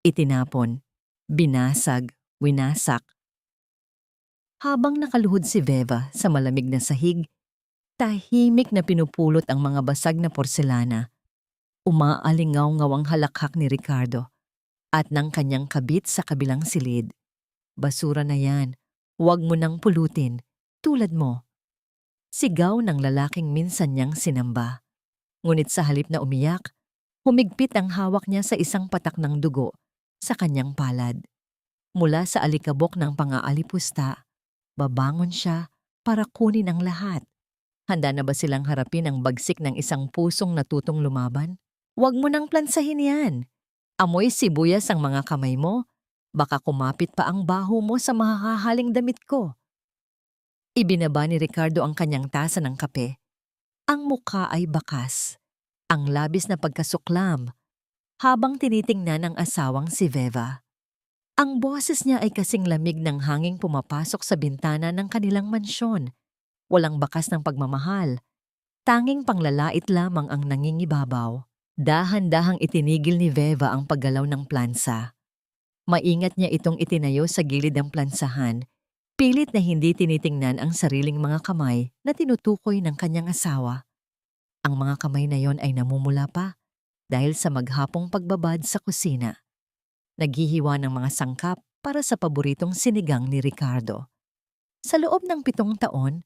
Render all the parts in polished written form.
itinapon, binasag, winasak. Habang nakaluhod si Veva sa malamig na sahig, tahimik na pinupulot ang mga basag na porselana. Umaalingaw-ngaw ang halakhak ni Ricardo at ng kanyang kabit sa kabilang silid. Basura na yan, huwag mo nang pulutin, tulad mo. Sigaw ng lalaking minsan niyang sinamba. Ngunit sa halip na umiyak, humigpit ang hawak niya sa isang patak ng dugo sa kanyang palad. Mula sa alikabok ng pangaalipusta, babangon siya para kunin ang lahat. Handa na ba silang harapin ang bagsik ng isang pusong natutong lumaban? Huwag mo nang plansahin yan. Amoy sibuyas ang mga kamay mo. Baka kumapit pa ang baho mo sa mahahaling damit ko. Ibinaba ni Ricardo ang kanyang tasa ng kape. Ang mukha ay bakas. Ang labis na pagkasuklam habang tinitingnan ang asawang si Veva. Ang boses niya ay kasing lamig ng hanging pumapasok sa bintana ng kanilang mansyon. Walang bakas ng pagmamahal. Tanging panglalait lamang ang nangingibabaw. Dahan-dahang itinigil ni Veva ang paggalaw ng plansa. Maingat niya itong itinayo sa gilid ng plansahan, pilit na hindi tinitingnan ang sariling mga kamay na tinutukoy ng kanyang asawa. Ang mga kamay na yon ay namumula pa dahil sa maghapong pagbabad sa kusina. Naghihiwa ng mga sangkap para sa paboritong sinigang ni Ricardo. Sa loob ng 7 taon,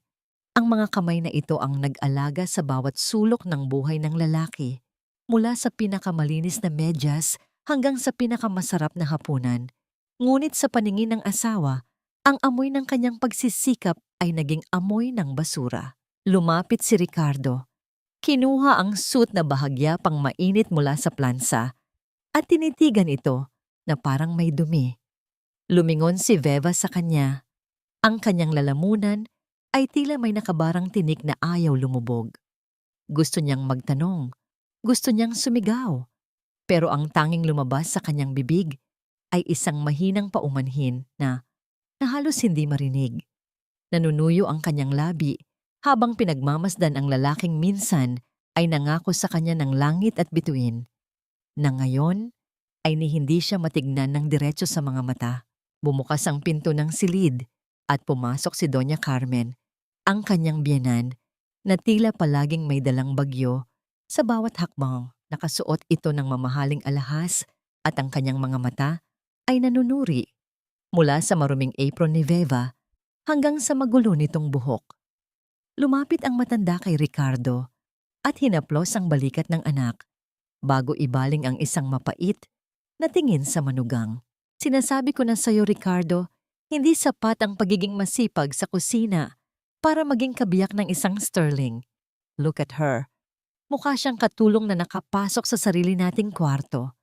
ang mga kamay na ito ang nag-alaga sa bawat sulok ng buhay ng lalaki, mula sa pinakamalinis na medyas hanggang sa pinakamasarap na hapunan. Ngunit sa paningin ng asawa, ang amoy ng kanyang pagsisikap ay naging amoy ng basura. Lumapit si Ricardo. Kinuha ang suit na bahagya pang mainit mula sa plansa at tinitigan ito na parang may dumi. Lumingon si Veva sa kanya. Ang kanyang lalamunan ay tila may nakabarang tinik na ayaw lumubog. Gusto niyang magtanong. Gusto niyang sumigaw. Pero ang tanging lumabas sa kanyang bibig ay isang mahinang paumanhin na halos hindi marinig. Nanunuyo ang kanyang labi habang pinagmamasdan ang lalaking minsan ay nangako sa kanya ng langit at bituin. Na ngayon ay hindi siya matignan ng diretso sa mga mata. Bumukas ang pinto ng silid at pumasok si Doña Carmen, ang kanyang biyenan, na tila palaging may dalang bagyo sa bawat hakbang. Nakasuot ito ng mamahaling alahas at ang kanyang mga mata ay nanunuri mula sa maruming apron ni Veva hanggang sa magulo nitong buhok. Lumapit ang matanda kay Ricardo at hinaplos ang balikat ng anak bago ibaling ang isang mapait na tingin sa manugang. Sinasabi ko na sa'yo, Ricardo, hindi sapat ang pagiging masipag sa kusina para maging kabiyak ng isang sterling. Look at her. Mukha siyang katulong na nakapasok sa sarili nating kwarto.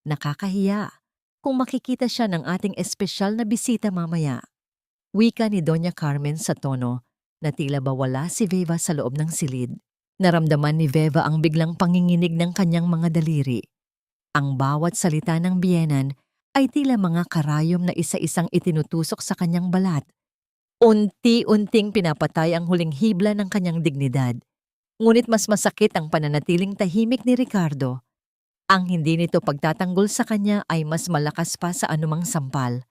Nakakahiya kung makikita siya ng ating espesyal na bisita mamaya. Wika ni Doña Carmen sa tono na tila ba wala si Veva sa loob ng silid. Naramdaman ni Veva ang biglang panginginig ng kanyang mga daliri. Ang bawat salita ng biyenan ay tila mga karayom na isa-isang itinutusok sa kanyang balat. Unti-unting pinapatay ang huling hibla ng kanyang dignidad. Ngunit mas masakit ang pananatiling tahimik ni Ricardo. Ang hindi nito pagtatanggol sa kanya ay mas malakas pa sa anumang sampal.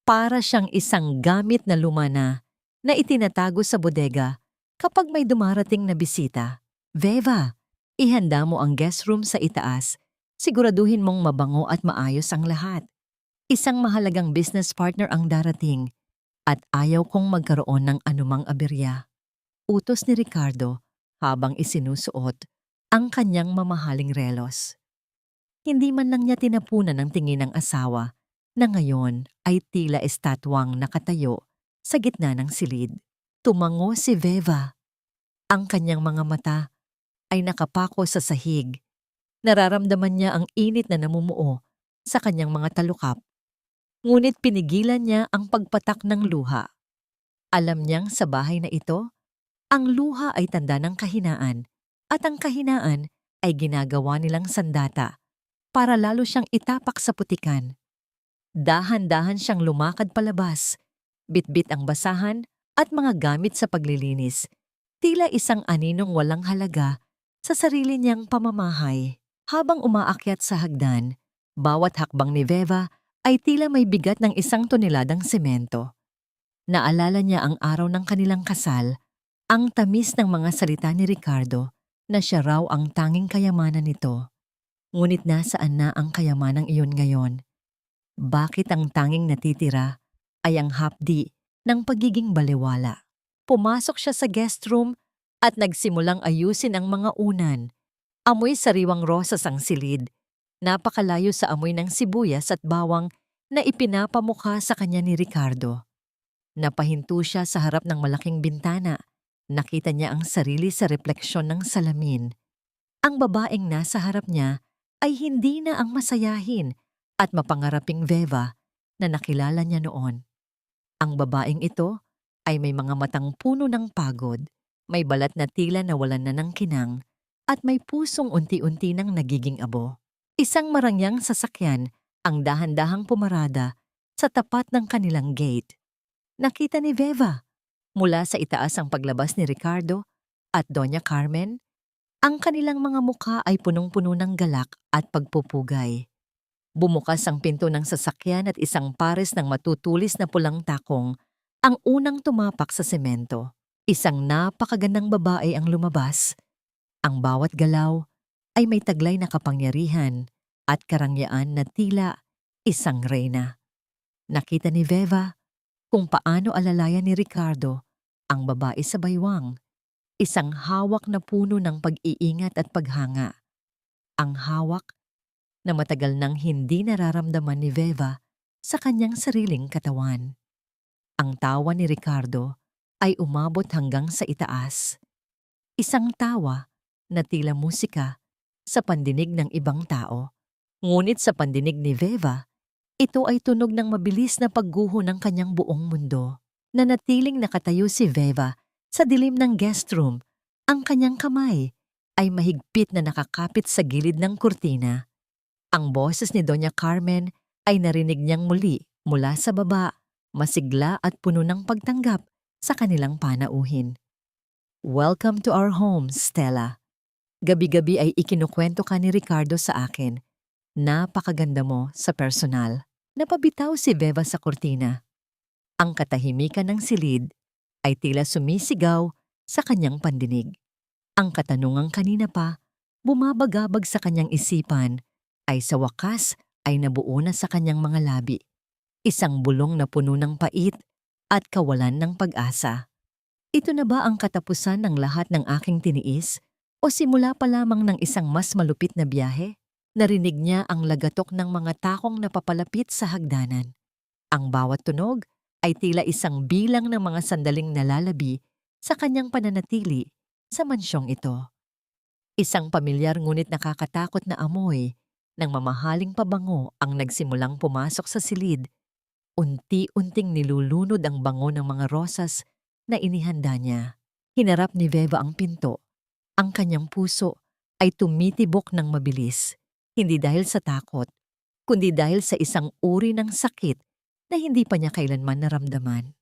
Para siyang isang gamit na lumana na itinatago sa bodega kapag may dumarating na bisita. Veva, ihanda mo ang guest room sa itaas. Siguraduhin mong mabango at maayos ang lahat. Isang mahalagang business partner ang darating at ayaw kong magkaroon ng anumang aberya. Utos ni Ricardo habang isinusuot ang kanyang mamahaling relos. Hindi man lang niya tinapunan ng tingin ng asawa na ngayon ay tila estatwang nakatayo sa gitna ng silid. Tumango si Veva. Ang kanyang mga mata ay nakapako sa sahig. Nararamdaman niya ang init na namumuo sa kanyang mga talukap. Ngunit pinigilan niya ang pagpatak ng luha. Alam niyang sa bahay na ito, ang luha ay tanda ng kahinaan at ang kahinaan ay ginagawa nilang sandata para lalo siyang itapak sa putikan. Dahan-dahan siyang lumakad palabas, bitbit ang basahan at mga gamit sa paglilinis, tila isang aninong walang halaga sa sarili niyang pamamahay. Habang umaakyat sa hagdan, Bawat hakbang ni Veva ay tila may bigat ng 1 toneladang semento. Naalala niya ang araw ng kanilang kasal, ang tamis ng mga salita ni Ricardo na siya raw ang tanging kayamanan nito. Ngunit nasaan na ang kayamanang iyon ngayon? Bakit ang tanging natitira ay ang hapdi ng pagiging balewala? Pumasok siya sa guest room at nagsimulang ayusin ang mga unan. Amoy sariwang rosas ang silid. Napakalayo sa amoy ng sibuyas at bawang na ipinapamukha sa kanya ni Ricardo. Napahinto siya sa harap ng malaking bintana. Nakita niya ang sarili sa refleksyon ng salamin. Ang babaeng nasa harap niya ay hindi na ang masayahin at mapangaraping Veva na nakilala niya noon. Ang babaeng ito ay may mga matang puno ng pagod, may balat na tila nawalan na ng kinang, at may pusong unti-unti nang nagiging abo. Isang marangyang sasakyan ang dahan-dahang pumarada sa tapat ng kanilang gate. Nakita ni Veva mula sa itaas ang paglabas ni Ricardo at Doña Carmen. Ang kanilang mga mukha ay punong-puno ng galak at pagpupugay. Bumukas ang pinto ng sasakyan at isang pares ng matutulis na pulang takong ang unang tumapak sa semento. Isang napakagandang babae ang lumabas. Ang bawat galaw ay may taglay na kapangyarihan at karangyaan na tila isang reyna. Nakita ni Veva kung paano alalayan ni Ricardo ang babae sa baywang. Isang hawak na puno ng pag-iingat at paghanga. Ang hawak na matagal nang hindi nararamdaman ni Veva sa kanyang sariling katawan. Ang tawa ni Ricardo ay umabot hanggang sa itaas. Isang tawa na tila musika sa pandinig ng ibang tao. Ngunit sa pandinig ni Veva, ito ay tunog ng mabilis na pagguho ng kanyang buong mundo. Nanatiling nakatayo si Veva sa dilim ng guest room. Ang kanyang kamay ay mahigpit na nakakapit sa gilid ng kurtina. Ang boses ni Doña Carmen ay narinig niyang muli mula sa baba, masigla at puno ng pagtanggap sa kanilang panauhin. "Welcome to our home, Stella. Gabi-gabi ay ikinukwento ka ni Ricardo sa akin. Napakaganda mo sa personal." Napabitaw si Veva sa kurtina. Ang katahimikan ng silid ay tila sumisigaw sa kanyang pandinig. Ang katanungang kanina pa bumabagabag sa kanyang isipan ay sa wakas ay nabuo na sa kanyang mga labi. Isang bulong na puno ng pait at kawalan ng pag-asa. Ito na ba ang katapusan ng lahat ng aking tiniis o simula pa lamang ng isang mas malupit na biyahe? Narinig niya ang lagatok ng mga takong napapalapit sa hagdanan. Ang bawat tunog ay tila isang bilang ng mga sandaling nalalabi sa kanyang pananatili sa mansyong ito. Isang pamilyar ngunit nakakatakot na amoy ng mamahaling pabango ang nagsimulang pumasok sa silid. Unti-unting nilulunod ang bango ng mga rosas na inihanda niya. Hinarap ni Veva ang pinto. Ang kanyang puso ay tumitibok ng mabilis. Hindi dahil sa takot, kundi dahil sa isang uri ng sakit na hindi pa niya kailanman naramdaman.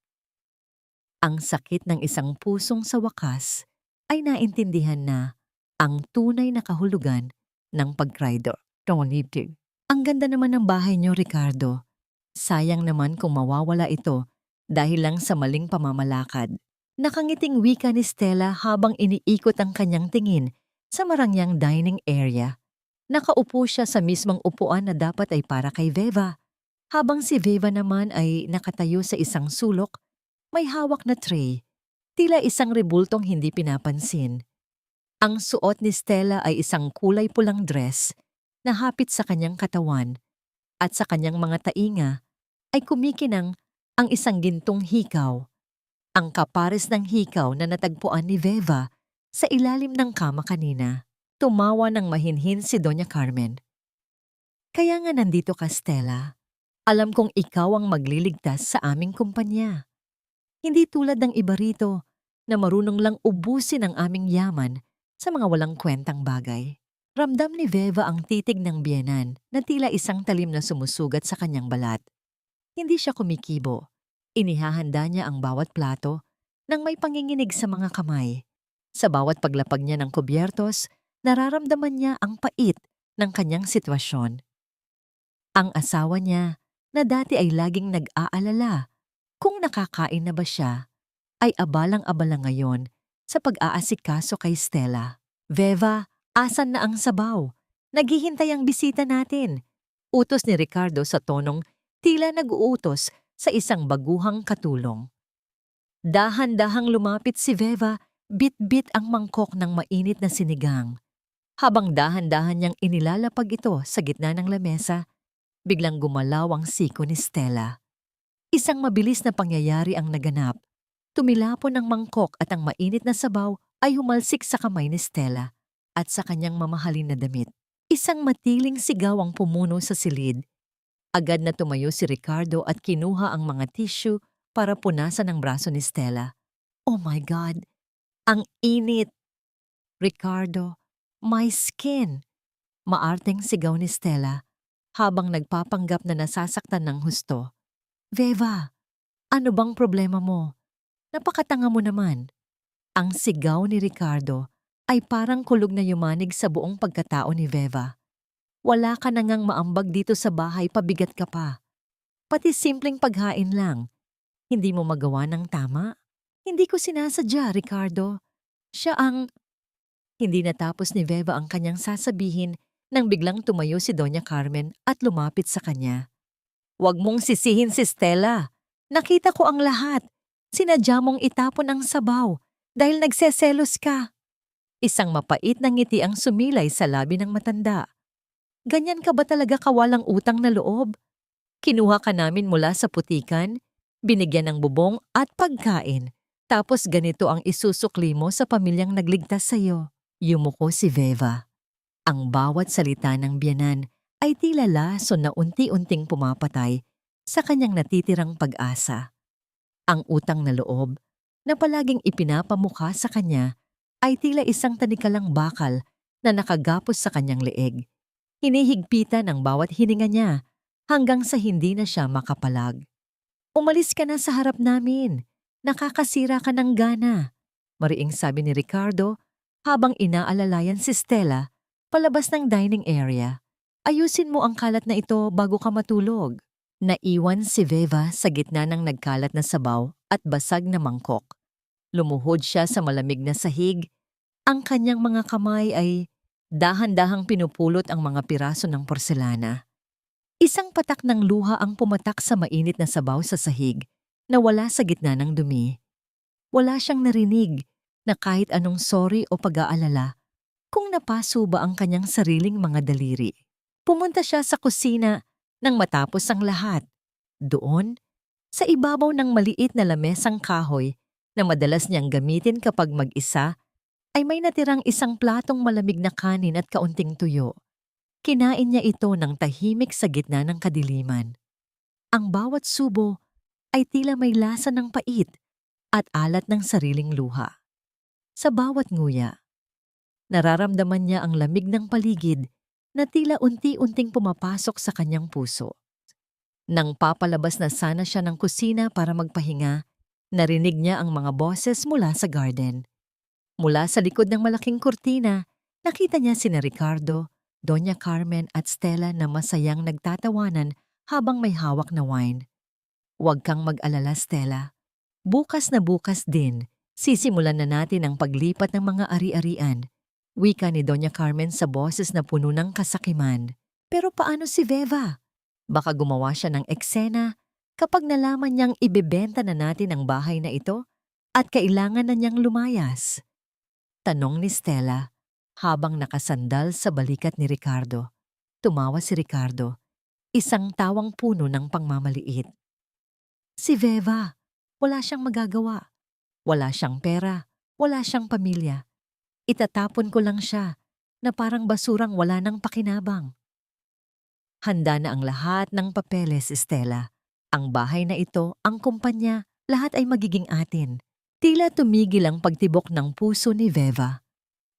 Ang sakit ng isang pusong sa wakas ay naintindihan na ang tunay na kahulugan ng pag-rider. Ang ganda naman ng bahay niyo, Ricardo. Sayang naman kung mawawala ito dahil lang sa maling pamamalakad. Nakangiting wika ni Stella habang iniikot ang kanyang tingin sa marangyang dining area. Nakaupo siya sa mismong upuan na dapat ay para kay Veva. Habang si Veva naman ay nakatayo sa isang sulok, may hawak na tray. Tila isang rebultong hindi pinapansin. Ang suot ni Stella ay isang kulay pulang dress na hapit sa kanyang katawan at sa kanyang mga tainga ay kumikinang ang isang gintong hikaw. Ang kapares ng hikaw na natagpuan ni Veva sa ilalim ng kama kanina. Tumawa ng mahinhin si Doña Carmen. "Kaya nga nandito ka, Stella. Alam kong ikaw ang magliligtas sa aming kumpanya. Hindi tulad ng iba rito na marunong lang ubusin ang aming yaman sa mga walang kwentang bagay." Ramdam ni Veva ang titig ng biyenan na tila isang talim na sumusugat sa kanyang balat. Hindi siya kumikibo. Inihahanda niya ang bawat plato nang may panginginig sa mga kamay. Sa bawat paglapag niya ng kubyertos, nararamdaman niya ang pait ng kanyang sitwasyon. Ang asawa niya, na dati ay laging nag-aalala kung nakakain na ba siya, ay abalang-abala ngayon sa pag-aasikaso kay Stella. Veva, asan na ang sabaw? Naghihintay ang bisita natin. Utos ni Ricardo sa tonong tila nag-uutos sa isang baguhang katulong. Dahan-dahang lumapit si Veva, bit-bit ang mangkok ng mainit na sinigang. Habang dahan-dahan niyang inilalapag ito sa gitna ng lamesa, biglang gumalaw ang siko ni Stella. Isang mabilis na pangyayari ang naganap. Tumilapon ang mangkok at ang mainit na sabaw ay humalsik sa kamay ni Stella at sa kanyang mamahalin na damit. Isang matiling sigaw ang pumuno sa silid. Agad na tumayo si Ricardo at kinuha ang mga tissue para punasan ang braso ni Stella. Oh my God! Ang init! Ricardo, my skin! Maarteng sigaw ni Stella habang nagpapanggap na nasasaktan ng husto. Veva, ano bang problema mo? Napakatanga mo naman. Ang sigaw ni Ricardo ay parang kulog na yumanig sa buong pagkatao ni Veva. Wala ka na ngang maambag dito sa bahay, pabigat ka pa. Pati simpleng paghain lang. Hindi mo magawa ng tama? Hindi ko sinasadya, Ricardo. Siya ang... Hindi natapos ni Veva ang kanyang sasabihin nang biglang tumayo si Doña Carmen at lumapit sa kanya. Huwag mong sisihin si Stella. Nakita ko ang lahat. Sinadya mong itapon ang sabaw dahil nagseselos ka. Isang mapait na ngiti ang sumilay sa labi ng matanda. Ganyan ka ba talaga kawalang utang na loob? Kinuha ka namin mula sa putikan, binigyan ng bubong at pagkain, tapos ganito ang isusukli mo sa pamilyang nagligtas sa'yo. Yumuko si Veva. Ang bawat salita ng biyanan ay tila lason na unti-unting pumapatay sa kanyang natitirang pag-asa. Ang utang na loob na palaging ipinapamukha sa kanya ay tila isang tanikalang bakal na nakagapos sa kanyang leeg. Hinihigpitan ang bawat hininga niya hanggang sa hindi na siya makapalag. Umalis ka na sa harap namin. Nakakasira ka ng gana, mariing sabi ni Ricardo habang inaalalayan si Stella palabas ng dining area. Ayusin mo ang kalat na ito bago ka matulog. Naiwan si Veva sa gitna ng nagkalat na sabaw at basag na mangkok. Lumuhod siya sa malamig na sahig. Ang kanyang mga kamay ay dahan-dahang pinupulot ang mga piraso ng porselana. Isang patak ng luha ang pumatak sa mainit na sabaw sa sahig na wala sa gitna ng dumi. Wala siyang narinig na kahit anong sorry o pag-aalala kung napaso ba ang kanyang sariling mga daliri. Pumunta siya sa kusina nang matapos ang lahat. Doon, sa ibabaw ng maliit na lamesang kahoy na madalas niyang gamitin kapag mag-isa, ay may natirang isang platong malamig na kanin at kaunting tuyo. Kinain niya ito ng tahimik sa gitna ng kadiliman. Ang bawat subo ay tila may lasa ng pait at alat ng sariling luha. Sa bawat nguya, nararamdaman niya ang lamig ng paligid na tila unti-unting pumapasok sa kanyang puso. Nang papalabas na sana siya ng kusina para magpahinga, narinig niya ang mga boses mula sa garden. Mula sa likod ng malaking kurtina, nakita niya sina Ricardo, Doña Carmen at Stella na masayang nagtatawanan habang may hawak na wine. Huwag kang mag-alala, Stella. Bukas na bukas din, sisimulan na natin ang paglipat ng mga ari-arian. Wika ni Doña Carmen sa boses na puno ng kasakiman. Pero paano si Veva? Baka gumawa siya ng eksena kapag nalaman niyang ibebenta na natin ang bahay na ito at kailangan na niyang lumayas. Tanong ni Stella habang nakasandal sa balikat ni Ricardo. Tumawa si Ricardo, isang tawang puno ng pangmamaliit. Si Veva, wala siyang magagawa. Wala siyang pera, wala siyang pamilya. Itatapon ko lang siya na parang basurang wala nang pakinabang. Handa na ang lahat ng papeles, Stella. Ang bahay na ito, ang kumpanya, lahat ay magiging atin. Tila tumigil ang pagtibok ng puso ni Veva.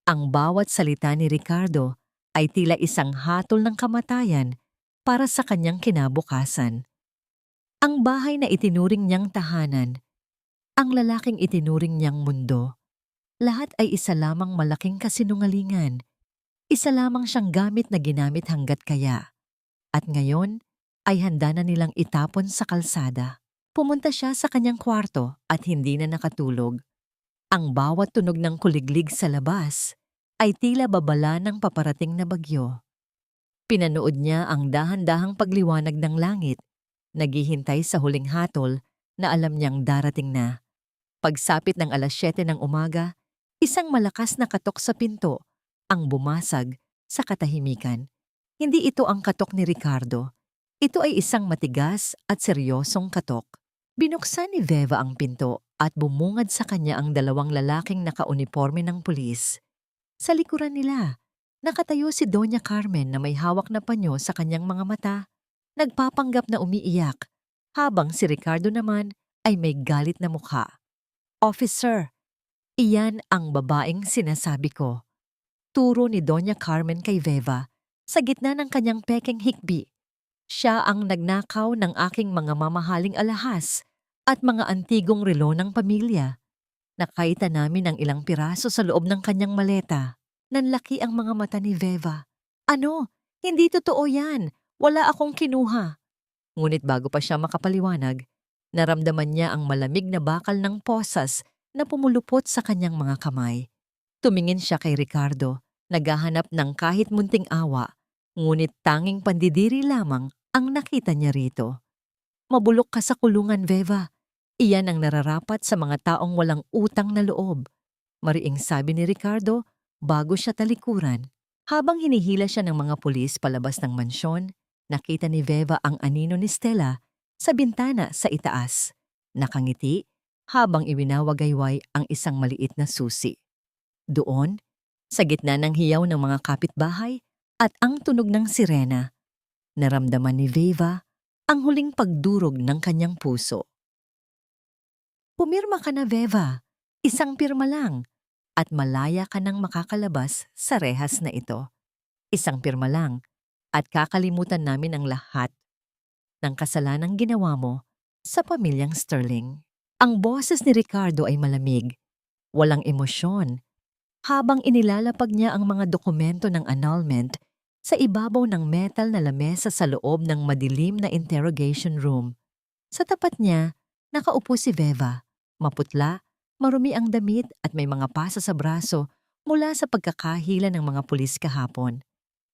Ang bawat salita ni Ricardo ay tila isang hatol ng kamatayan para sa kanyang kinabukasan. Ang bahay na itinuring niyang tahanan, ang lalaking itinuring niyang mundo, lahat ay isa lamang malaking kasinungalingan. Isa lamang siyang gamit na ginamit hanggat kaya. At ngayon ay handa na nilang itapon sa kalsada. Pumunta siya sa kanyang kwarto at hindi na nakatulog. Ang bawat tunog ng kuliglig sa labas ay tila babala ng paparating na bagyo. Pinanood niya ang dahan-dahang pagliwanag ng langit, naghihintay sa huling hatol na alam niyang darating na. Pagsapit ng 7:00 ng umaga, isang malakas na katok sa pinto ang bumasag sa katahimikan. Hindi ito ang katok ni Ricardo. Ito ay isang matigas at seryosong katok. Binuksan ni Veva ang pinto at bumungad sa kanya ang 2 lalaking nakauniporme ng pulis. Sa likuran nila, nakatayo si Doña Carmen na may hawak na panyo sa kanyang mga mata, nagpapanggap na umiiyak, habang si Ricardo naman ay may galit na mukha. "Officer, iyan ang babaeng sinasabi ko." Turo ni Doña Carmen kay Veva sa gitna ng kanyang pekeng hikbi. Siya ang nagnakaw ng aking mga mamahaling alahas at mga antigong relo ng pamilya. Nakita namin ang ilang piraso sa loob ng kanyang maleta. Nanlaki ang mga mata ni Veva. "Ano? Hindi totoo yan. Wala akong kinuha." Ngunit bago pa siya makapaliwanag, naramdaman niya ang malamig na bakal ng posas na pumulupot sa kanyang mga kamay. Tumingin siya kay Ricardo, naghahanap ng kahit munting awa, ngunit tanging pandidiri lamang ang nakita niya rito. "Mabulok ka sa kulungan, Veva. Iyan ang nararapat sa mga taong walang utang na loob," mariing sabi ni Ricardo bago siya talikuran. Habang hinihila siya ng mga pulis palabas ng mansyon, nakita ni Veva ang anino ni Stella sa bintana sa itaas. Nakangiti habang iwinawagayway ang isang maliit na susi. Doon, sa gitna ng hiyaw ng mga kapitbahay at ang tunog ng sirena, naramdaman ni Veva ang huling pagdurog ng kanyang puso. "Pumirma ka na, Veva. Isang pirma lang. At malaya ka nang makakalabas sa rehas na ito. Isang pirma lang at kakalimutan namin ang lahat ng kasalanang ginawa mo sa pamilyang Sterling." Ang boses ni Ricardo ay malamig, walang emosyon, habang inilalapag niya ang mga dokumento ng annulment sa ibabaw ng metal na lamesa sa loob ng madilim na interrogation room. Sa tapat niya, nakaupo si Veva, maputla, marumi ang damit at may mga pasa sa braso mula sa pagkakahila ng mga pulis kahapon.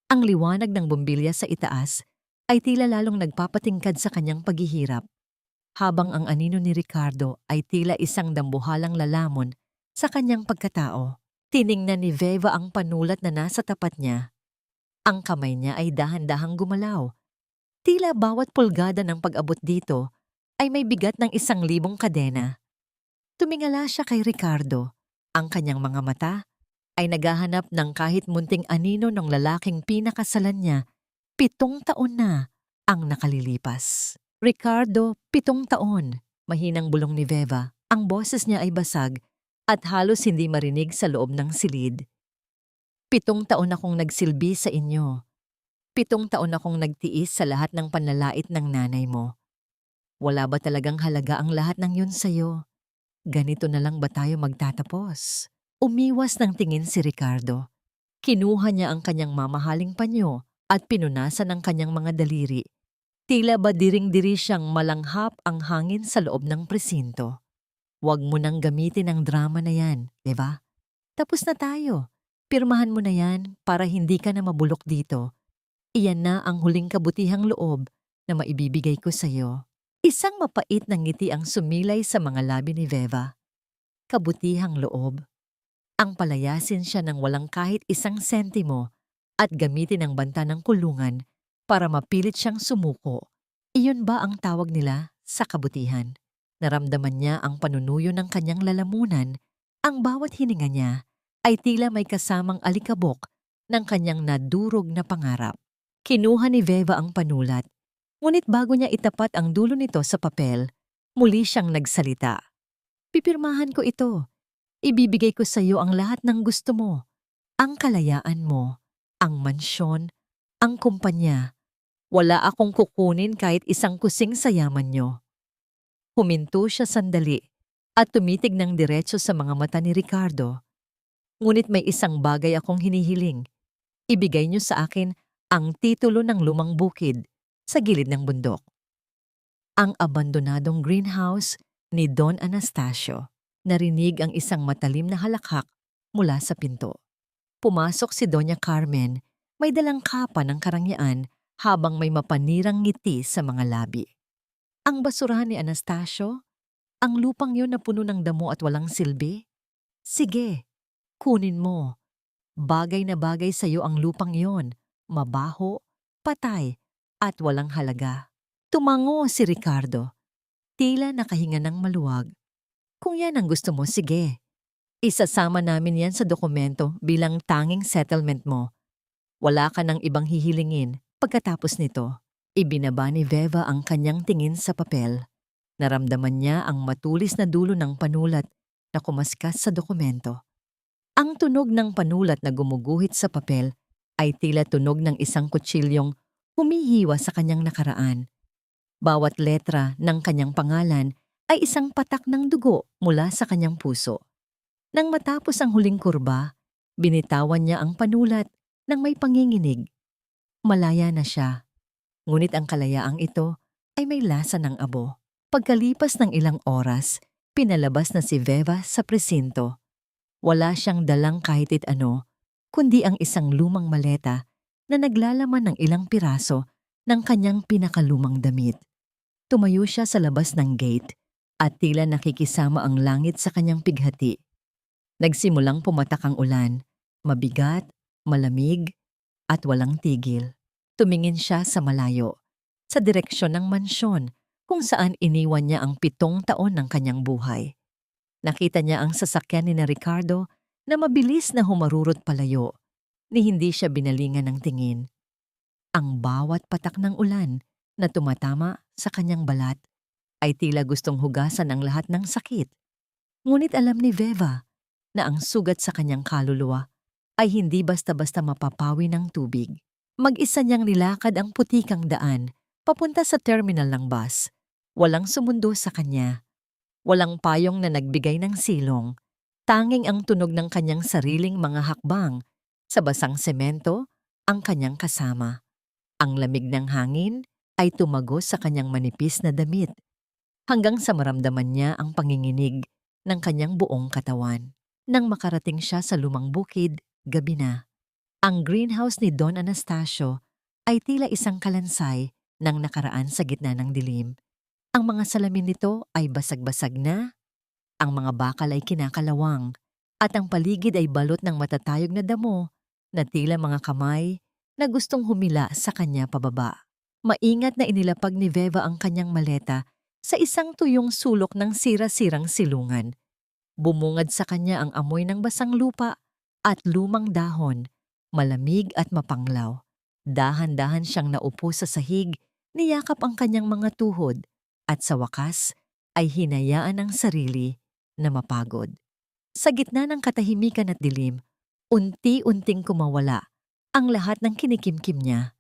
Ang liwanag ng bumbilya sa itaas ay tila lalong nagpapatingkad sa kanyang paghihirap, habang ang anino ni Ricardo ay tila isang dambuhalang lalamon sa kanyang pagkatao. Tiningnan ni Veva ang panulat na nasa tapat niya. Ang kamay niya ay dahan-dahang gumalaw. Tila bawat pulgada ng pag-abot dito ay may bigat ng 1,000 kadena. Tumingala siya kay Ricardo. Ang kanyang mga mata ay naghahanap ng kahit munting anino ng lalaking pinakasalan niya. 7 taon na ang nakalilipas. "Ricardo, 7 taon," mahinang bulong ni Veva. Ang boses niya ay basag at halos hindi marinig sa loob ng silid. "7 taon akong nagsilbi sa inyo. 7 taon akong nagtiis sa lahat ng panlalait ng nanay mo. Wala ba talagang halaga ang lahat ng yun sa'yo? Ganito na lang ba tayo magtatapos?" Umiwas ng tingin si Ricardo. Kinuha niya ang kanyang mamahaling panyo at pinunasan ang kanyang mga daliri. Tila ba diring-diri siyang malanghap ang hangin sa loob ng presinto. "Huwag mo nang gamitin ang drama na yan, diba? Tapos na tayo. Pirmahan mo na yan para hindi ka na mabulok dito. Iyan na ang huling kabutihang loob na maibibigay ko sa'yo." Isang mapait na ngiti ang sumilay sa mga labi ni Veva. Kabutihang loob. Ang palayasin siya ng walang kahit 1 sentimo at gamitin ang banta ng kulungan para mapilit siyang sumuko. Iyon ba ang tawag nila sa kabutihan? Naramdaman niya ang panunuyo ng kanyang lalamunan. Ang bawat hininga niya ay tila may kasamang alikabok ng kanyang nadurog na pangarap. Kinuha ni Veva ang panulat, ngunit bago niya itapat ang dulo nito sa papel, muli siyang nagsalita. "Pipirmahan ko ito. Ibibigay ko sa iyo ang lahat ng gusto mo. Ang kalayaan mo, ang mansyon, ang kumpanya. Wala akong kukunin kahit 1 kusing sa yaman niyo." Huminto siya sandali at tumitig ng diretso sa mga mata ni Ricardo. "Ngunit may isang bagay akong hinihiling. Ibigay niyo sa akin ang titulo ng lumang bukid. sa gilid ng bundok. Ang abandonadong greenhouse ni Don Anastasio. Narinig ang isang matalim na halakhak mula sa pinto. Pumasok si Doña Carmen, may dalang kapa ng karangyaan habang may mapanirang ngiti sa mga labi. Ang basurahan ni Anastasio? Ang lupang yon na puno ng damo at walang silbi? Sige, kunin mo. Bagay na bagay sa iyo ang lupang yon, mabaho, patay, at walang halaga. Tumango si Ricardo. Tila nakahinga ng maluwag. Kung yan ang gusto mo, sige. Isasama namin yan sa dokumento bilang tanging settlement mo. Wala ka ng ibang hihilingin. Pagkatapos nito, ibinaba ni Veva ang kanyang tingin sa papel. Naramdaman niya ang matulis na dulo ng panulat na kumaskas sa dokumento. Ang tunog ng panulat na gumuguhit sa papel ay tila tunog ng isang kutsilyong humihiwa sa kanyang nakaraan. Bawat letra ng kanyang pangalan ay isang patak ng dugo mula sa kanyang puso. Nang matapos ang huling kurba, binitawan niya ang panulat nang may panginginig. Malaya na siya, ngunit ang kalayaang ito ay may lasa ng abo. Pagkalipas ng ilang oras, pinalabas na si Veva sa presinto. Wala siyang dalang kahit ano, kundi ang isang lumang maleta na naglalaman ng ilang piraso ng kanyang pinakalumang damit. Tumayo siya sa labas ng gate at tila nakikisama ang langit sa kanyang pighati. Nagsimulang pumatak ang ulan, mabigat, malamig, at walang tigil. Tumingin siya sa malayo, sa direksyon ng mansyon kung saan iniwan niya ang 7 taon ng kanyang buhay. Nakita niya ang sasakyan ni Ricardo na mabilis na humarurot palayo, ni hindi siya binalingan ng tingin. Ang bawat patak ng ulan na tumatama sa kanyang balat ay tila gustong hugasan ang lahat ng sakit. Ngunit alam ni Veva na ang sugat sa kanyang kaluluwa ay hindi basta-basta mapapawi ng tubig. Mag-isa niyang nilakad ang putikang daan papunta sa terminal ng bus. Walang sumundo sa kanya. Walang payong na nagbigay ng silong. Tanging ang tunog ng kanyang sariling mga hakbang sa basang semento ang kanyang kasama. Ang lamig ng hangin ay tumagos sa kanyang manipis na damit hanggang sa maramdaman niya ang panginginig ng kanyang buong katawan. Nang makarating siya sa lumang bukid, gabi na. Ang greenhouse ni Don Anastasio ay tila isang kalansay ng nakaraan sa gitna ng dilim. Ang mga salamin nito ay basag-basag na, ang mga bakal ay kinakalawang, at ang paligid ay balot ng matatayog na damo na tila mga kamay na gustong humila sa kanya pababa. Maingat na inilapag ni Veva ang kanyang maleta sa isang tuyong sulok ng sira-sirang silungan. Bumungad sa kanya ang amoy ng basang lupa at lumang dahon, malamig at mapanglaw. Dahan-dahan siyang naupo sa sahig, niyakap ang kanyang mga tuhod, at sa wakas ay hinayaan ang sarili na mapagod. Sa gitna ng katahimikan at dilim, unti-unting kumawala ang lahat ng kinikimkim niya.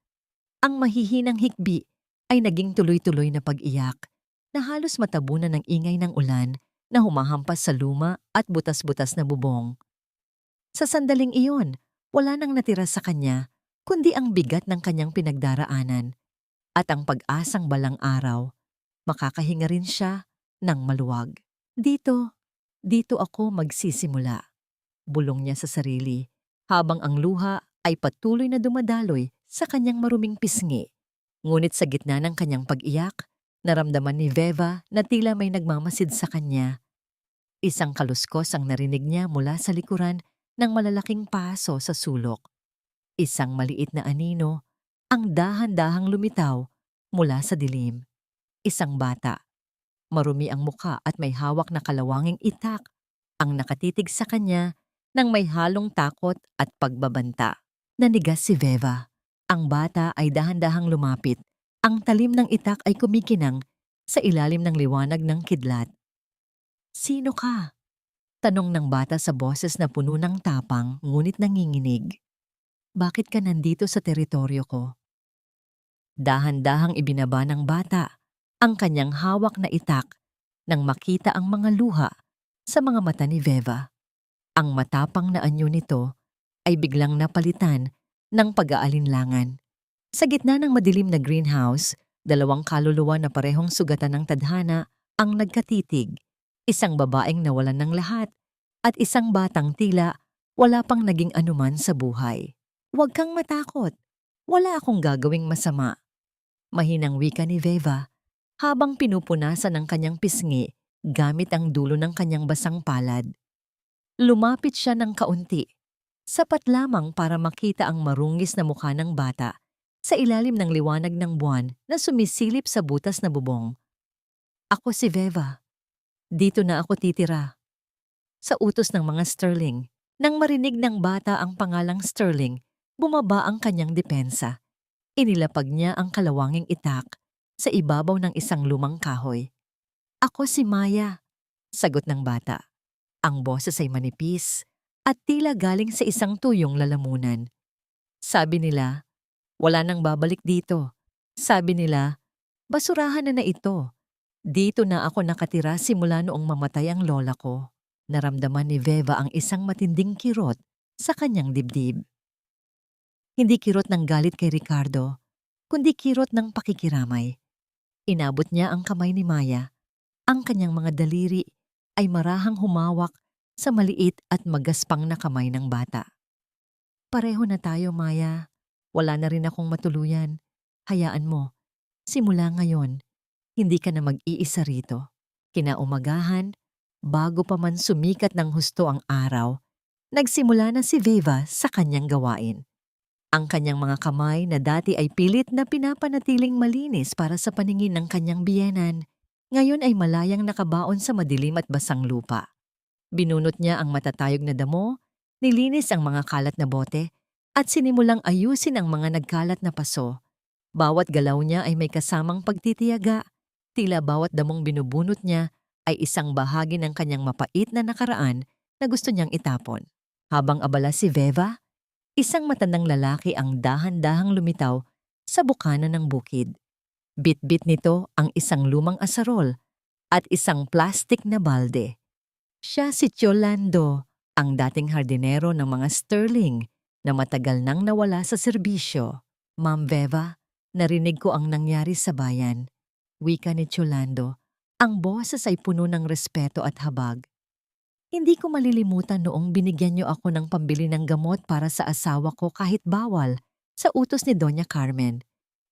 Ang mahihinang hikbi ay naging tuloy-tuloy na pag-iyak na halos matabunan ng ingay ng ulan na humahampas sa luma at butas-butas na bubong. Sa sandaling iyon, wala nang natira sa kanya kundi ang bigat ng kanyang pinagdaraanan at ang pag-asang balang araw, makakahinga rin siya ng maluwag. Dito ako magsisimula, bulong niya sa sarili, habang ang luha ay patuloy na dumadaloy sa kanyang maruming pisngi. Ngunit sa gitna ng kanyang pag-iyak, naramdaman ni Veva na tila may nagmamasid sa kanya. Isang kaluskos ang narinig niya mula sa likuran ng malalaking paso sa sulok. Isang maliit na anino ang dahan-dahang lumitaw mula sa dilim. Isang bata. Marumi ang muka at may hawak na kalawanging itak ang nakatitig sa kanya nang may halong takot at pagbabanta. Nanigas si Veva. Ang bata ay dahan-dahang lumapit. Ang talim ng itak ay kumikinang sa ilalim ng liwanag ng kidlat. "Sino ka?" tanong ng bata sa boses na puno ng tapang ngunit nanginginig. "Bakit ka nandito sa teritoryo ko?" Dahan-dahang ibinaba ng bata ang kanyang hawak na itak nang makita ang mga luha sa mga mata ni Veva. Ang matapang na anyo nito ay biglang napalitan ng pag-aalinlangan. Sa gitna ng madilim na greenhouse, dalawang kaluluwa na parehong sugatan ng tadhana ang nagkatitig. Isang babaeng nawalan ng lahat at isang batang tila wala pang naging anuman sa buhay. "Huwag kang matakot. Wala akong gagawing masama," mahinang wika ni Veva habang pinupunasan ng kanyang pisngi gamit ang dulo ng kanyang basang palad. Lumapit siya ng kaunti, sapat lamang para makita ang marungis na mukha ng bata sa ilalim ng liwanag ng buwan na sumisilip sa butas na bubong. "Ako si Veva. Dito na ako titira." Sa utos ng mga Sterling, nang marinig ng bata ang pangalang Sterling, bumaba ang kanyang depensa. Inilapag niya ang kalawanging itak sa ibabaw ng isang lumang kahoy. "Ako si Maya," sagot ng bata. Ang boses ay manipis at tila galing sa isang tuyong lalamunan. Sabi nila, "Wala nang babalik dito." Sabi nila, "Basurahan na ito. Dito na ako nakatira simula noong mamatay ang lola ko." Naramdaman ni Veva ang isang matinding kirot sa kanyang dibdib. Hindi kirot ng galit kay Ricardo, kundi kirot ng pakikiramay. Inabot niya ang kamay ni Maya. Ang kanyang mga daliri ay marahang humawak sa maliit at magaspang na kamay ng bata. "Pareho na tayo, Maya. Wala na rin akong matuluyan. Hayaan mo, simula ngayon, hindi ka na mag-iisa rito." Kinaumagahan, bago pa man sumikat ng husto ang araw, nagsimula na si Veva sa kanyang gawain. Ang kanyang mga kamay na dati ay pilit na pinapanatiling malinis para sa paningin ng kanyang biyenan, ngayon ay malayang nakabaon sa madilim at basang lupa. Binunot niya ang matatayog na damo, nilinis ang mga kalat na bote, at sinimulang ayusin ang mga nagkalat na paso. Bawat galaw niya ay may kasamang pagtitiyaga, tila bawat damong binubunot niya ay isang bahagi ng kanyang mapait na nakaraan na gusto niyang itapon. Habang abala si Veva, isang matandang lalaki ang dahan-dahang lumitaw sa bukana ng bukid. Bit-bit nito ang isang lumang asarol at isang plastik na balde. Siya si Cholando, ang dating hardinero ng mga Sterling na matagal nang nawala sa serbisyo. "Ma'am Veva, narinig ko ang nangyari sa bayan," wika ni Cholando. Ang boses ay puno ng respeto at habag. "Hindi ko malilimutan noong binigyan niyo ako ng pambili ng gamot para sa asawa ko kahit bawal, sa utos ni Doña Carmen.